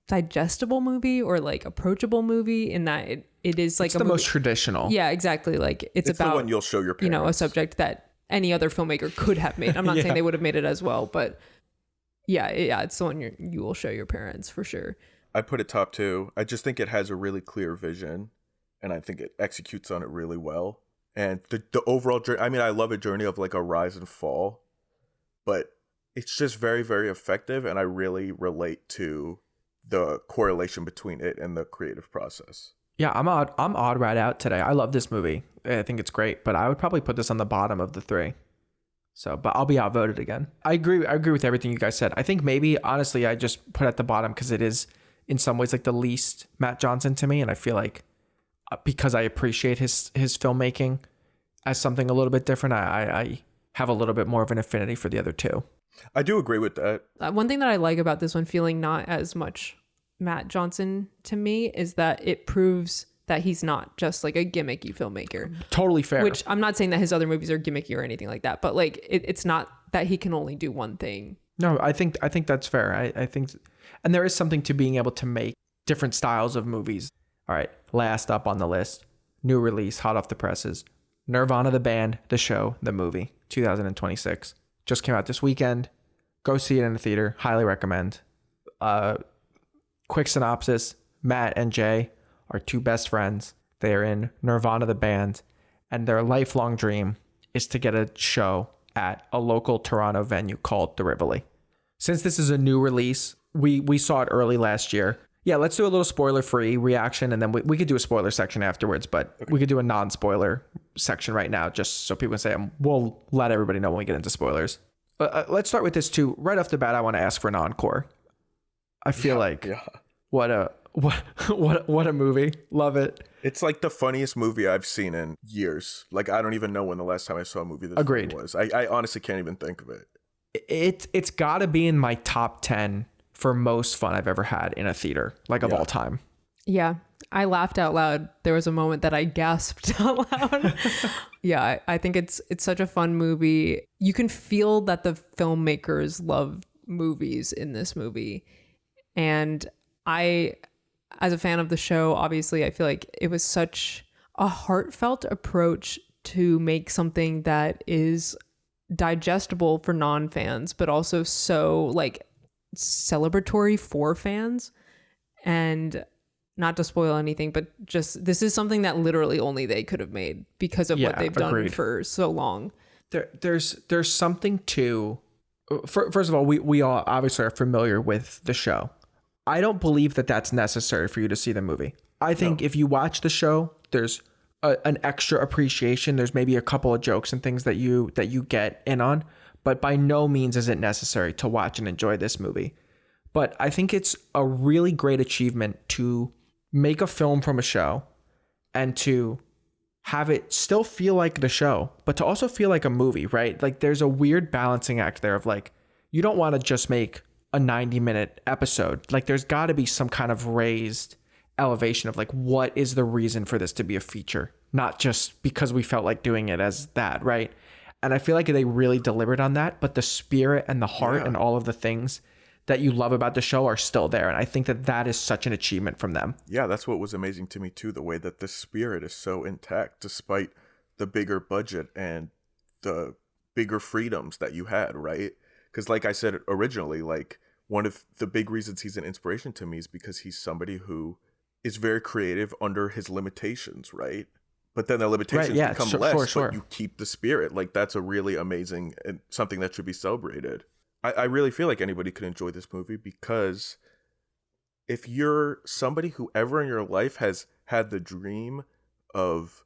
digestible movie or like approachable movie in that it is like it's the most traditional. Yeah, exactly. Like it's about the one you'll show your parents. You know, a subject that any other filmmaker could have made. I'm not saying they would have made it as well, but yeah, it's the one you will show your parents for sure. I put it top 2. I just think it has a really clear vision, and I think it executes on it really well. And the overall journey, I mean, I love a journey of like a rise and fall, but it's just very, very effective, and I really relate to the correlation between it and the creative process. Yeah, I'm odd right out today. I love this movie. I think it's great, but I would probably put this on the bottom of the 3. So, but I'll be outvoted again. I agree with everything you guys said. I think maybe, honestly, I just put it at the bottom because it is in some ways like the least Matt Johnson to me, and I feel like because I appreciate his filmmaking as something a little bit different, I have a little bit more of an affinity for the other 2. I do agree with that. One thing that I like about this one feeling not as much Matt Johnson to me is that it proves that he's not just like a gimmicky filmmaker. Totally fair. Which I'm not saying that his other movies are gimmicky or anything like that, but like it's not that he can only do one thing. No, I think that's fair. I think, and there is something to being able to make different styles of movies. All right, last up on the list, new release, hot off the presses, Nirvana the band, the show, the movie, 2026. Just came out this weekend. Go see it in the theater. Highly recommend. Quick synopsis. Matt and Jay are 2 best friends. They are in Nirvana the band, and their lifelong dream is to get a show at a local Toronto venue called the Rivoli. Since this is a new release, we saw it early last year. Yeah, let's do a little spoiler-free reaction, and then we could do a spoiler section afterwards, but we could do a non-spoiler section right now, just so people can say, we'll let everybody know when we get into spoilers. Let's start with this too. Right off the bat, I want to ask for an encore. I feel what a movie. Love it. It's like the funniest movie I've seen in years. Like, I don't even know when the last time I saw a movie this funny was. I honestly can't even think of it. It's got to be in my top 10 for most fun I've ever had in a theater, like of all time. Yeah, I laughed out loud. There was a moment that I gasped out loud. Yeah, I think it's such a fun movie. You can feel that the filmmakers love movies in this movie. And I, as a fan of the show, obviously, I feel like it was such a heartfelt approach to make something that is digestible for non-fans, but also so like celebratory for fans. And not to spoil anything, but just this is something that literally only they could have made because of what they've done for so long. there's something to. First of all, we all obviously are familiar with the show. I don't believe that that's necessary for you to see the movie. I think if you watch the show, there's an extra appreciation. There's maybe a couple of jokes and things that you get in on, but by no means is it necessary to watch and enjoy this movie. But I think it's a really great achievement to make a film from a show and to have it still feel like the show, but to also feel like a movie, right? Like there's a weird balancing act there of like, you don't want to just make a 90-minute episode. Like there's got to be some kind of raised elevation of like, what is the reason for this to be a feature? Not just because we felt like doing it as that, right? And I feel like they really delivered on that, but the spirit and the heart and all of the things that you love about the show are still there. And I think that that is such an achievement from them. Yeah, that's what was amazing to me too, the way that the spirit is so intact despite the bigger budget and the bigger freedoms that you had, right? Because like I said originally, like one of the big reasons he's an inspiration to me is because he's somebody who is very creative under his limitations, right? But then the limitations become less, but you keep the spirit. Like that's a really amazing and something that should be celebrated. I really feel like anybody could enjoy this movie because if you're somebody who ever in your life has had the dream of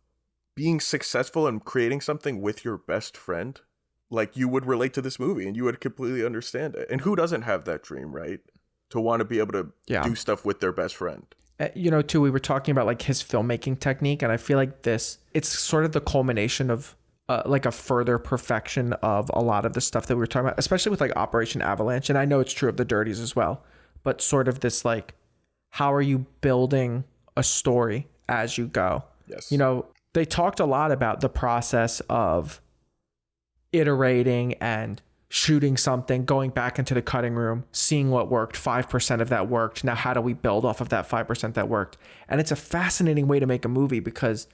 being successful and creating something with your best friend, like you would relate to this movie and you would completely understand it. And who doesn't have that dream, right? To want to be able to do stuff with their best friend. You know, too, we were talking about like his filmmaking technique, and I feel like it's sort of the culmination of like a further perfection of a lot of the stuff that we were talking about, especially with like Operation Avalanche. And I know it's true of the Dirties as well, but sort of this like, how are you building a story as you go? Yes. You know, they talked a lot about the process of iterating and shooting something, going back into the cutting room, seeing what worked, 5% of that worked. Now, how do we build off of that 5% that worked? And it's a fascinating way to make a movie because,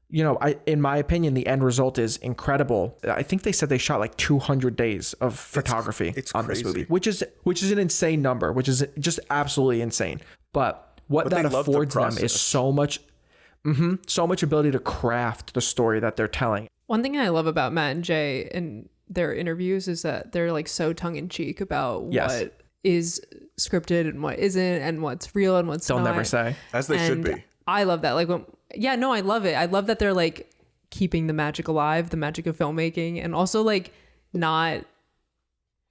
you know, in my opinion, the end result is incredible. I think they said they shot like 200 days of photography on this movie, which is an insane number, which is just absolutely insane. But that affords them is so much ability to craft the story that they're telling. One thing I love about Matt and Jay and their interviews is that they're like so tongue-in-cheek about what is scripted and what isn't and what's real and what's not. They'll never say. As they should be. I love that. Like, I love it. I love that they're like keeping the magic alive, the magic of filmmaking, and also like not,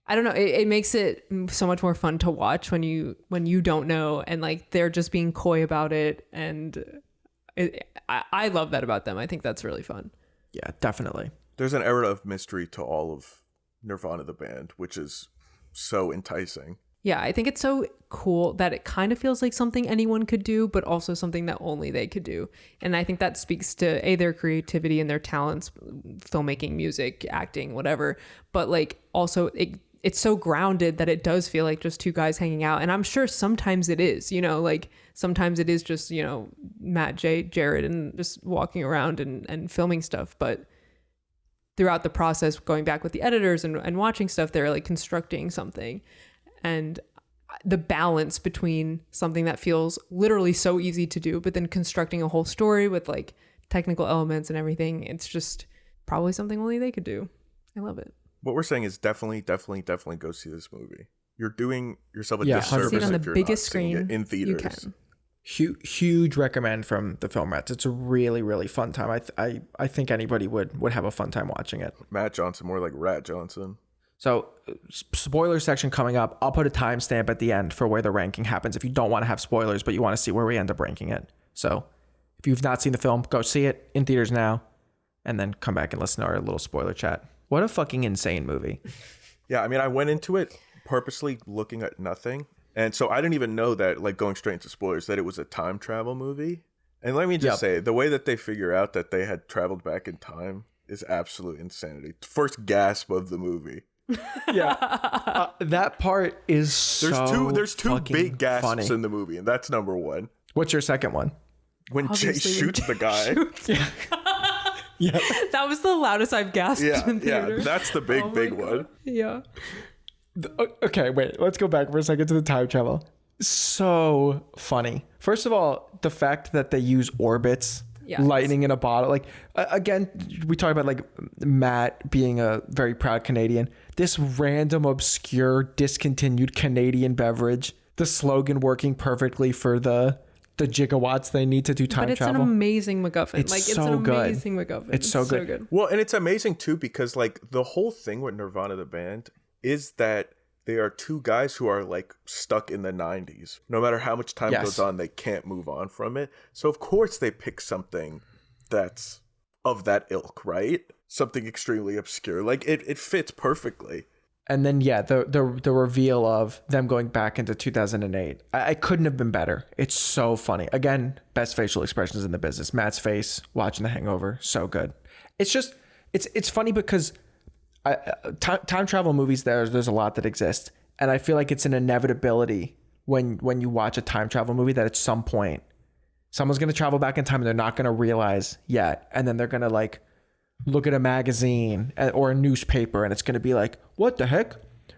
I don't know, it makes it so much more fun to watch when you don't know and like they're just being coy about it. And I love that about them. I think that's really fun. Yeah, definitely. There's an era of mystery to all of Nirvana, the band, which is so enticing. Yeah, I think it's so cool that it kind of feels like something anyone could do, but also something that only they could do. And I think that speaks to their creativity and their talents, filmmaking, music, acting, whatever. But like also it's so grounded that it does feel like just two guys hanging out. And I'm sure sometimes it is, you know, like sometimes it is just, you know, Matt, Jay, Jared, and just walking around and filming stuff. But throughout the process, going back with the editors and watching stuff, they're like constructing something. And the balance between something that feels literally so easy to do, but then constructing a whole story with like technical elements and everything, it's just probably something only they could do. I love it. What we're saying is definitely go see this movie. You're doing yourself a disservice see it on if the you're biggest not screen seeing it in theaters. you can. Huge recommend from the Film Rats. It's a really, really fun time. I think anybody would have a fun time watching it. Matt Johnson, more like Rat Johnson. So spoiler section coming up. I'll put a timestamp at the end for where the ranking happens if you don't want to have spoilers, but you want to see where we end up ranking it. So if you've not seen the film, go see it in theaters now and then come back and listen to our little spoiler chat. What a fucking insane movie. Yeah, I mean, I went into it purposely looking at nothing. And so I didn't even know that, like going straight into spoilers, that it was a time travel movie. And let me just say, the way that they figure out that they had traveled back in time is absolute insanity. First gasp of the movie. That part is there's two big gasps funny in the movie, and that's number one. What's your second one? When Obviously, Jay shoots the guy. Yeah, that was the loudest I've gasped in theater. Yeah, that's the big one. Yeah. Okay, wait, let's go back for a second to the time travel. So funny. First of all, the fact that they use orbits lightning in a bottle. Like again, we talk about like Matt being a very proud Canadian. This random, obscure, discontinued Canadian beverage. The slogan working perfectly for the gigawatts they need to do time travel. But it's an amazing MacGuffin. It's an amazing MacGuffin. It's so good. Well, and it's amazing too because like the whole thing with Nirvana the band is that they are two guys who are like stuck in the 90s. No matter how much time goes on, they can't move on from it. So of course they pick something that's of that ilk, right? Something extremely obscure. Like it fits perfectly. And then the reveal of them going back into 2008. I couldn't have been better. It's so funny. Again, best facial expressions in the business. Matt's face watching The Hangover, so good. It's just it's funny because time travel movies, there's a lot that exist, and I feel like it's an inevitability when you watch a time travel movie that at some point someone's going to travel back in time and they're not going to realize yet, and then they're going to like look at a magazine or a newspaper and it's going to be like, what the heck?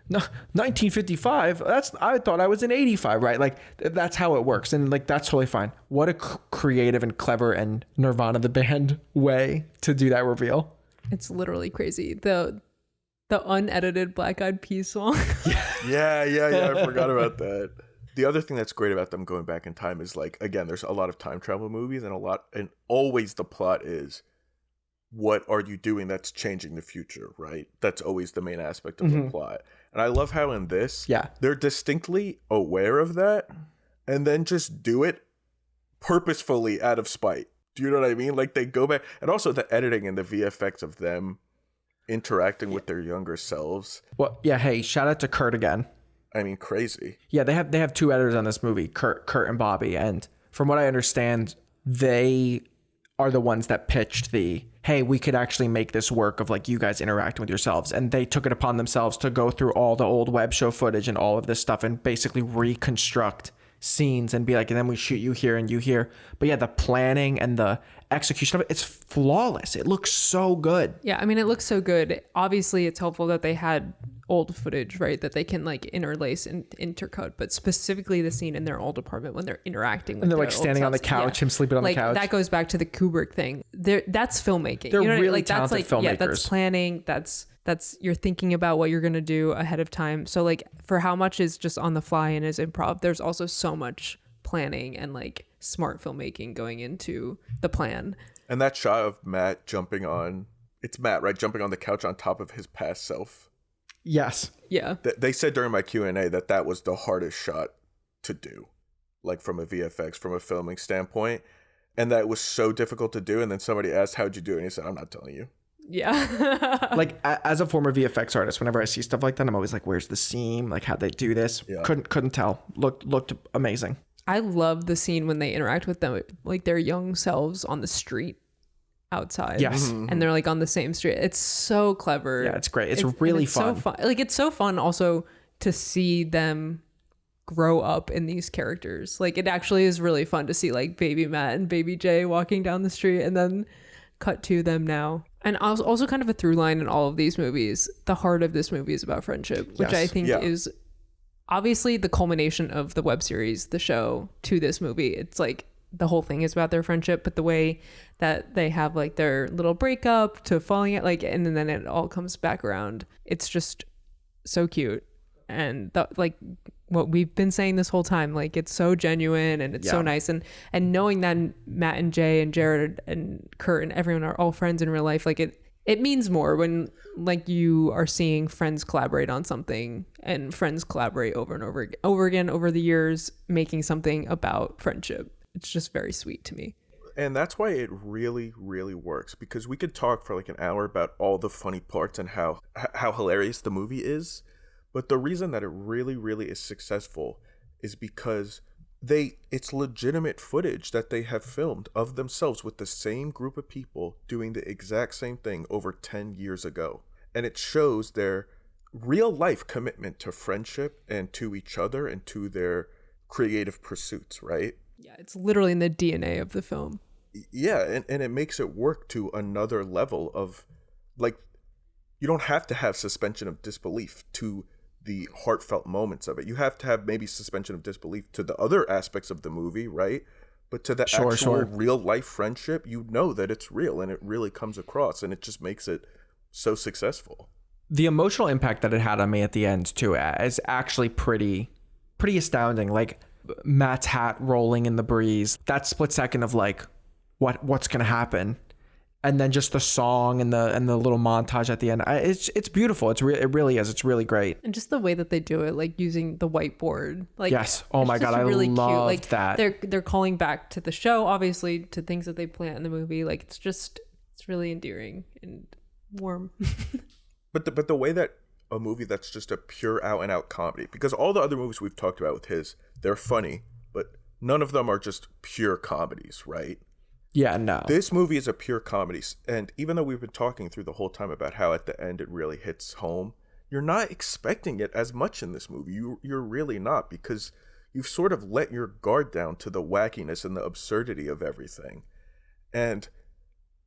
No, 1955. I thought I was in 85, right? Like that's how it works. And like, that's totally fine. What a creative and clever and Nirvana the band way to do that reveal. It's literally crazy. The unedited Black Eyed Peas song. Yeah. I forgot about that. The other thing that's great about them going back in time is like, again, there's a lot of time travel movies and always the plot is, what are you doing that's changing the future, right? That's always the main aspect of the plot. And I love how in this, they're distinctly aware of that and then just do it purposefully out of spite. Do you know what I mean? Like they go back, and also the editing and the VFX of them interacting with their younger selves. Well, yeah, hey, shout out to Kurt again. I mean, crazy. Yeah, they have two editors on this movie, Kurt and Bobby. And from what I understand, they are the ones that pitched the, hey, we could actually make this work of like you guys interacting with yourselves. And they took it upon themselves to go through all the old web show footage and all of this stuff and basically reconstruct scenes and be like, and then we shoot you here and you here. But yeah, the planning and the execution of it, it's flawless. It looks so good. Yeah, I mean, it looks so good. Obviously, it's helpful that they had old footage, right, that they can like interlace and intercut, but specifically the scene in their old apartment when they're interacting with, and they're like standing on the couch, him sleeping on the couch. That goes back to the Kubrick thing. That's filmmaking. They're you know really like, talented that's like, filmmakers. Yeah, that's planning. That's you're thinking about what you're going to do ahead of time. So like for how much is just on the fly and is improv, there's also so much planning and like smart filmmaking going into the plan. And that shot of Matt jumping on, it's Matt, right? Jumping on the couch on top of his past self. Yes. Yeah. They said during my Q&A that was the hardest shot to do, like from a VFX, from a filming standpoint. And that was so difficult to do. And then somebody asked, how'd you do it? And he said, I'm not telling you. Yeah. Like as a former VFX artist, whenever I see stuff like that, I'm always like, where's the seam? Like how'd they do this? Yeah. Couldn't tell. Looked amazing. I love the scene when they interact with them, like their young selves on the street outside. Yes. And they're like on the same street. It's so clever. Yeah, it's great. It's really fun. So fun. Like it's so fun also to see them grow up in these characters. Like it actually is really fun to see like baby Matt and baby Jay walking down the street and then cut to them now. And also kind of a through line in all of these movies. The heart of this movie is about friendship, which I think is obviously the culmination of the web series, the show, to this movie. It's like the whole thing is about their friendship, but the way that they have like their little breakup to falling out, like, and then it all comes back around. It's just so cute. And like what we've been saying this whole time, like it's so genuine and it's so nice. And knowing that Matt and Jay and Jared and Kurt and everyone are all friends in real life, like it means more when like you are seeing friends collaborate on something and friends collaborate over and over again over the years, making something about friendship. It's just very sweet to me. And that's why it really, really works, because we could talk for like an hour about all the funny parts and how hilarious the movie is. But the reason that it really, really is successful is because it's legitimate footage that they have filmed of themselves with the same group of people doing the exact same thing over 10 years ago. And it shows their real life commitment to friendship and to each other and to their creative pursuits, right? Yeah, it's literally in the DNA of the film. Yeah, and it makes it work to another level of, like, you don't have to have suspension of disbelief to the heartfelt moments of it. You have to have maybe suspension of disbelief to the other aspects of the movie, right? But to the actual real life friendship, you know that it's real and it really comes across, and it just makes it so successful. The emotional impact that it had on me at the end too is actually pretty astounding. Like Matt's hat rolling in the breeze, that split second of like what's gonna happen, and then just the song and the little montage at the end. It's beautiful. It really is. It's really great. And just the way that they do it, like using the whiteboard. Like, yes. Oh my God, I really love cute. Like, that. They're calling back to the show, obviously, to things that they plant in the movie. Like, it's really endearing and warm. But the way that a movie that's just a pure out and out comedy, because all the other movies we've talked about with his, they're funny, but none of them are just pure comedies, right? Yeah, no. This movie is a pure comedy. And even though we've been talking through the whole time about how at the end it really hits home, you're not expecting it as much in this movie. You're really not, because you've sort of let your guard down to the wackiness and the absurdity of everything. And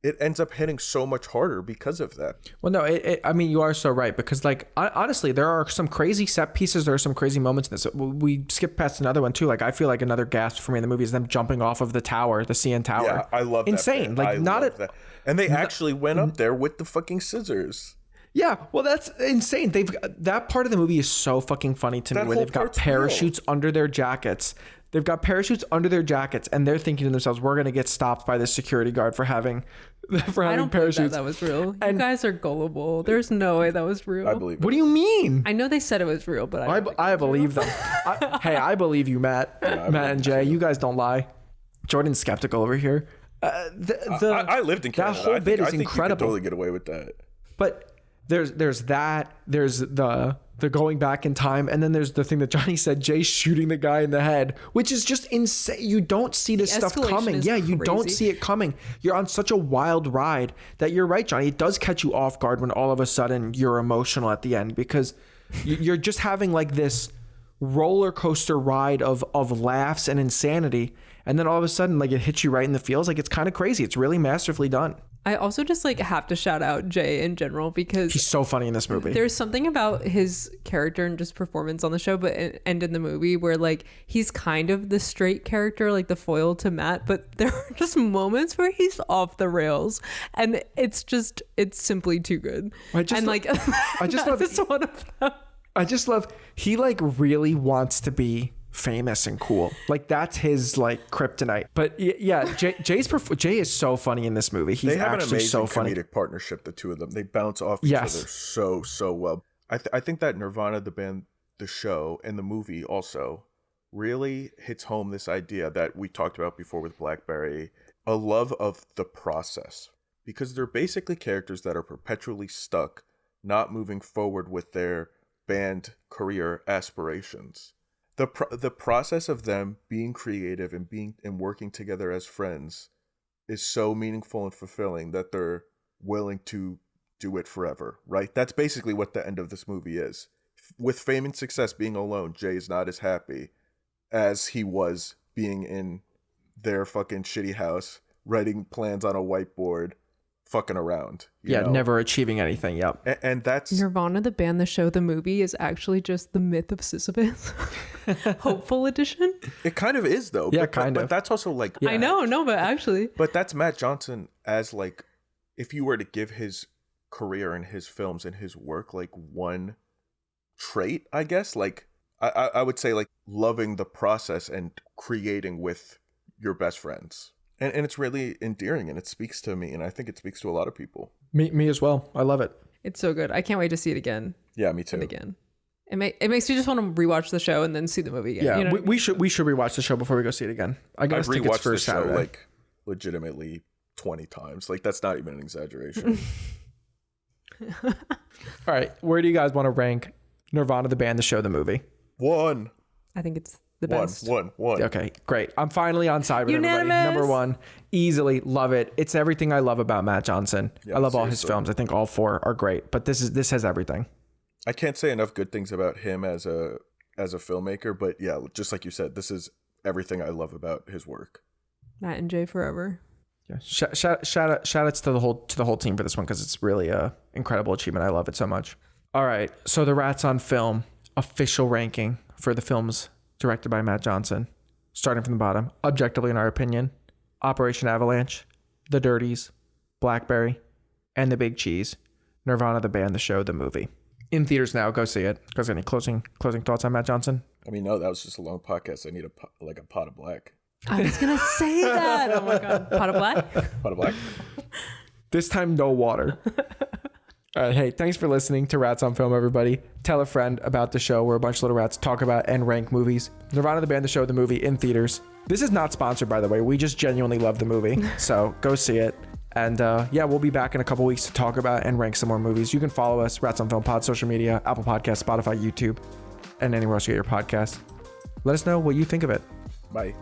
it ends up hitting so much harder because of that. Well, no, I mean, you are so right, because like honestly, there are some crazy set pieces. There are some crazy moments in this. We skipped past another one too. Like, I feel like another gasp for me in the movie is them jumping off of the tower, the CN Tower. Yeah, I love that. Insane. Bit. Like, not at that. And they actually went up there with the fucking scissors. Yeah, well, that's insane. That part of the movie is so fucking funny to me, where they've got parachutes under their jackets. They've got parachutes under their jackets, and they're thinking to themselves, "We're gonna get stopped by this security guard for having I don't parachutes." That was real. You guys are gullible. There's no way that was real. I believe it. What do you mean? I know they said it was real, but I believe them. I believe you, Matt. Matt and Jay, you guys don't lie. Jordan's skeptical over here. I lived in Canada. That whole bit is I think incredible. You could totally get away with that. But there's that. There's the going back in time, and then there's the thing that Jonnie said, Jay shooting the guy in the head, which is just insane. You don't see this stuff coming. Yeah, you don't see it coming. You're on such a wild ride that you're right, Jonnie. It does catch you off guard when all of a sudden you're emotional at the end, because you're just having like this roller coaster ride of laughs and insanity, and then all of a sudden like it hits you right in the feels. Like, it's kind of crazy. It's really masterfully done. I also just like have to shout out Jay in general, because he's so funny in this movie. There's something about his character and just performance on the show, and in the movie, where like he's kind of the straight character, like the foil to Matt, but there are just moments where he's off the rails, and it's simply too good. I just love he like really wants to be famous and cool. Like, that's his like kryptonite. But yeah, Jay is so funny in this movie. He's they have actually an amazing so funny. Comedic partnership, the two of them. They bounce off each other so well. I think that Nirvana, the band, the show, and the movie also really hits home this idea that we talked about before with Blackberry, a love of the process, because they're basically characters that are perpetually stuck, not moving forward with their band career aspirations. The process of them being creative and working together as friends is so meaningful and fulfilling that they're willing to do it forever, right? That's basically what the end of this movie is. With fame and success being alone, Jay is not as happy as he was being in their fucking shitty house, writing plans on a whiteboard, fucking around. You know? Never achieving anything. Yep. And that's Nirvana, the band, the show, the movie is actually just the myth of Sisyphus. Hopeful edition. It kind of is, though. Yeah, but that's also like, I know, no, but actually, but that's Matt Johnson as like, if you were to give his career and his films and his work like one trait, I guess, like I would say like loving the process and creating with your best friends. And it's really endearing, and it speaks to me, and I think it speaks to a lot of people. Me as well. I love it. It's so good. I can't wait to see it again. Yeah, me too. And again. It makes me just want to rewatch the show and then see the movie again. Yeah, you know we should rewatch the show before we go see it again. I got tickets for Saturday. Show like legitimately 20 times. Like, that's not even an exaggeration. All right, where do you guys want to rank Nirvana, the band, the show, the movie? 1. I think it's the best. One. Okay, great. I'm finally on side with Unanimous. everybody. Number 1, easily love it. It's everything I love about Matt Johnson. Yeah, I love all his seriously. films. I think all 4 are great, but this has everything. I can't say enough good things about him as a filmmaker, but yeah, just like you said, this is everything I love about his work. Matt and Jay forever. Yeah, shout outs to the whole team for this one, because it's really a incredible achievement. I love it so much. All right, so the Rats on Film official ranking for the films directed by Matt Johnson. starting from the bottom, objectively in our opinion, Operation Avalanche, The Dirties, Blackberry, and The Big Cheese, Nirvana, the band, the show, the movie. In theaters now, go see it. Guys, any closing thoughts on Matt Johnson? I mean, no, that was just a long podcast. I need a pot of black. I was gonna say that. Oh my god, pot of black. Pot of black. This time, no water. All right, hey, thanks for listening to Rats on Film, everybody. Tell a friend about the show where a bunch of little rats talk about and rank movies. Nirvana, the band, the show, the movie, in theaters. This is not sponsored, by the way. We just genuinely love the movie, so go see it. And yeah, we'll be back in a couple weeks to talk about and rank some more movies. You can follow us, Rats on Film Pod, social media, Apple Podcasts, Spotify, YouTube, and anywhere else you get your podcasts. Let us know what you think of it. Bye.